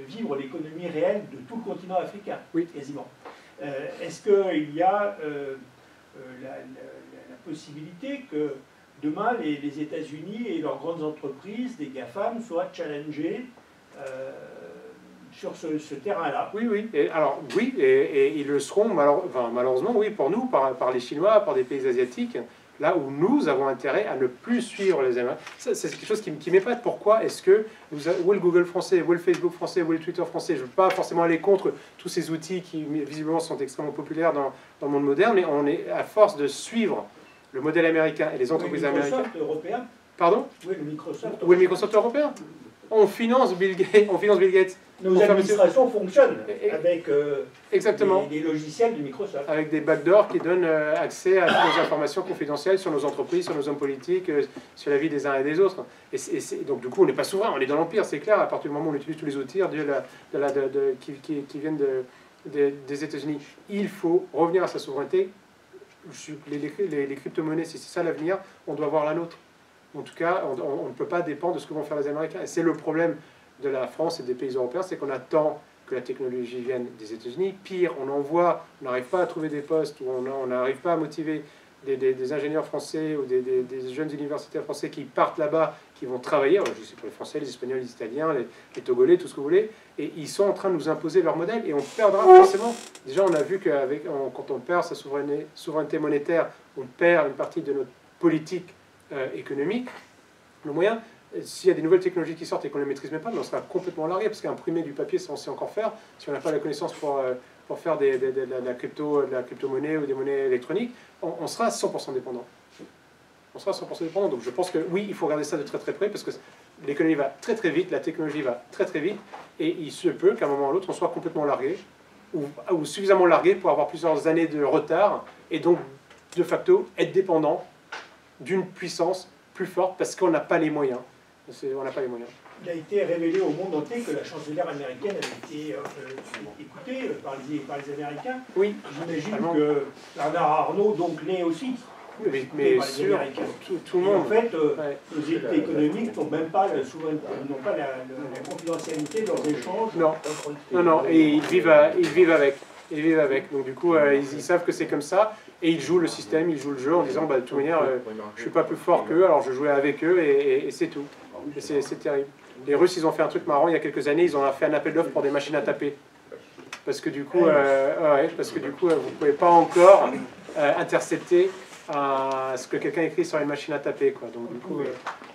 vivre l'économie réelle de tout le continent africain, quasiment. Est-ce qu'il y a la possibilité que demain les États-Unis et leurs grandes entreprises, des GAFAM, soient challengés sur ce terrain-là? Oui. Et ils le seront, malheureusement, oui, pour nous, par les Chinois, par des pays asiatiques, là où nous avons intérêt à ne plus suivre les Américains. C'est quelque chose qui m'épate. Pourquoi est-ce que, où est le Google français, où est le Facebook français, où est le Twitter français? Je ne veux pas forcément aller contre tous ces outils qui, visiblement, sont extrêmement populaires dans le monde moderne, mais on est, à force de suivre le modèle américain et les entreprises américaines... Le Microsoft européen. Pardon? Oui, le Microsoft européen. Oui, le Microsoft européen. On finance Bill Gates. Nos administrations fonctionnent avec exactement. Les logiciels de Microsoft. Avec des backdoors qui donnent accès à toutes nos informations confidentielles sur nos entreprises, sur nos hommes politiques, sur la vie des uns et des autres. Donc du coup, on n'est pas souverain, on est dans l'Empire, c'est clair, à partir du moment où on utilise tous les outils qui viennent des États-Unis. Il faut revenir à sa souveraineté. Les crypto-monnaies, si c'est ça l'avenir, on doit voir la nôtre. En tout cas, on ne peut pas dépendre de ce que vont faire les Américains. Et c'est le problème de la France et des pays européens, c'est qu'on attend que la technologie vienne des États-Unis. Pire, on n'arrive pas à trouver des postes, ou on n'arrive pas à motiver des ingénieurs français ou des jeunes universitaires français qui partent là-bas, qui vont travailler. Alors, je sais pour les Français, les Espagnols, les Italiens, les Togolais, tout ce que vous voulez. Et ils sont en train de nous imposer leur modèle et on perdra forcément. Déjà, on a vu que quand on perd sa souveraineté monétaire, on perd une partie de notre politique économique. Le moyen, s'il y a des nouvelles technologies qui sortent et qu'on ne les maîtrise même pas, on sera complètement largué, parce qu'imprimer du papier, ça on sait encore faire. Si on n'a pas la connaissance pour faire de la crypto-monnaie ou des monnaies électroniques, on sera 100% dépendant. On sera 100% dépendant. Donc je pense que oui, il faut regarder ça de très très près, parce que l'économie va très très vite, la technologie va très très vite, et il se peut qu'à un moment ou à l'autre, on soit complètement largué, ou suffisamment largué pour avoir plusieurs années de retard, et donc de facto être dépendant d'une puissance plus forte, parce qu'on n'a pas les moyens. On n'a pas les moyens. Il a été révélé au monde entier que la chancelière américaine avait été écoutée par les Américains. Oui. J'imagine que Bernard Arnault donc l'est aussi. Oui, mais sûr, tout le monde. En fait, nos élites économiques n'ont même pas la souveraineté, n'ont pas la confidentialité de leurs échanges. Non, et ils vivent avec. Ils vivent avec. Donc du coup, ils savent que c'est comme ça, et ils jouent le système, ils jouent le jeu en disant, de toute manière, je suis pas plus fort qu'eux, alors je jouais avec eux, et c'est tout. Et c'est terrible. Les Russes, ils ont fait un truc marrant il y a quelques années, ils ont fait un appel d'offres pour des machines à taper. Parce que du coup, vous ne pouvez pas encore intercepter ce que quelqu'un écrit sur une machine à taper, quoi. Donc du coup,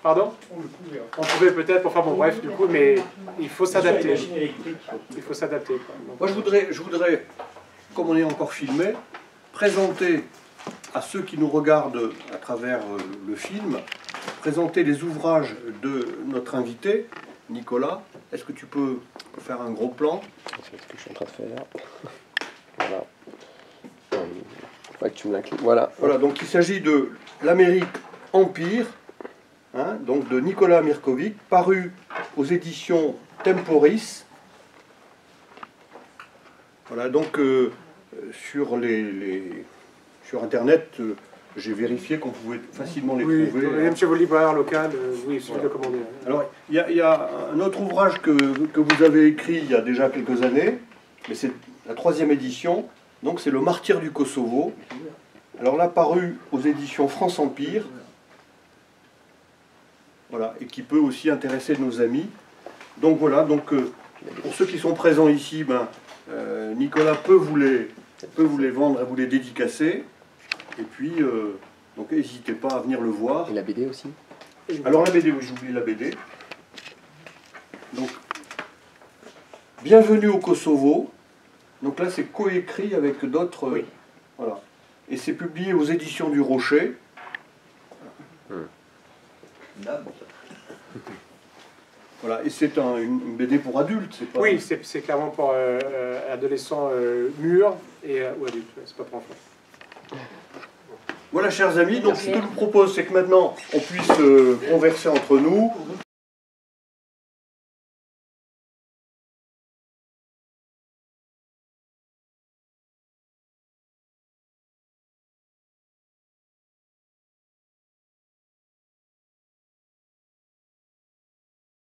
pardon? On pouvait peut-être, enfin bon, bref, du coup, mais il faut s'adapter. Il faut s'adapter. Moi, je voudrais, comme on est encore filmé, présenter à ceux qui nous regardent à travers le film, présenter les ouvrages de notre invité, Nicolas, est-ce que tu peux faire un gros plan? C'est ce que je suis en train de faire. Voilà. Faut que tu me l'inclines. Voilà. Voilà, donc il s'agit de l'Amérique Empire, hein, donc de Nicolas Mirkovic, paru aux éditions Temporis. Voilà, donc sur Internet, j'ai vérifié qu'on pouvait facilement les trouver. Même chez vos libraires locales, oui, il suffit de commander. Alors, il y a un autre ouvrage que vous avez écrit il y a déjà quelques années, mais c'est la 3e édition, donc c'est Le Martyr du Kosovo. Alors là, paru aux éditions France Empire, voilà, et qui peut aussi intéresser nos amis. Donc voilà, donc pour ceux qui sont présents ici, Nicolas peut vous les vendre et vous les dédicacer. Et puis, donc n'hésitez pas à venir le voir. Et la BD aussi? Alors la BD, oui, j'ai oublié la BD. Donc, Bienvenue au Kosovo. Donc là, c'est coécrit avec d'autres. Oui. Voilà. Et c'est publié aux éditions du Rocher. Voilà, et c'est une BD pour adultes, c'est pas... Oui, c'est clairement pour adolescents mûrs ou adultes, c'est pas pour enfants. Voilà, chers amis, donc ce que je vous propose, c'est que maintenant, on puisse converser entre nous.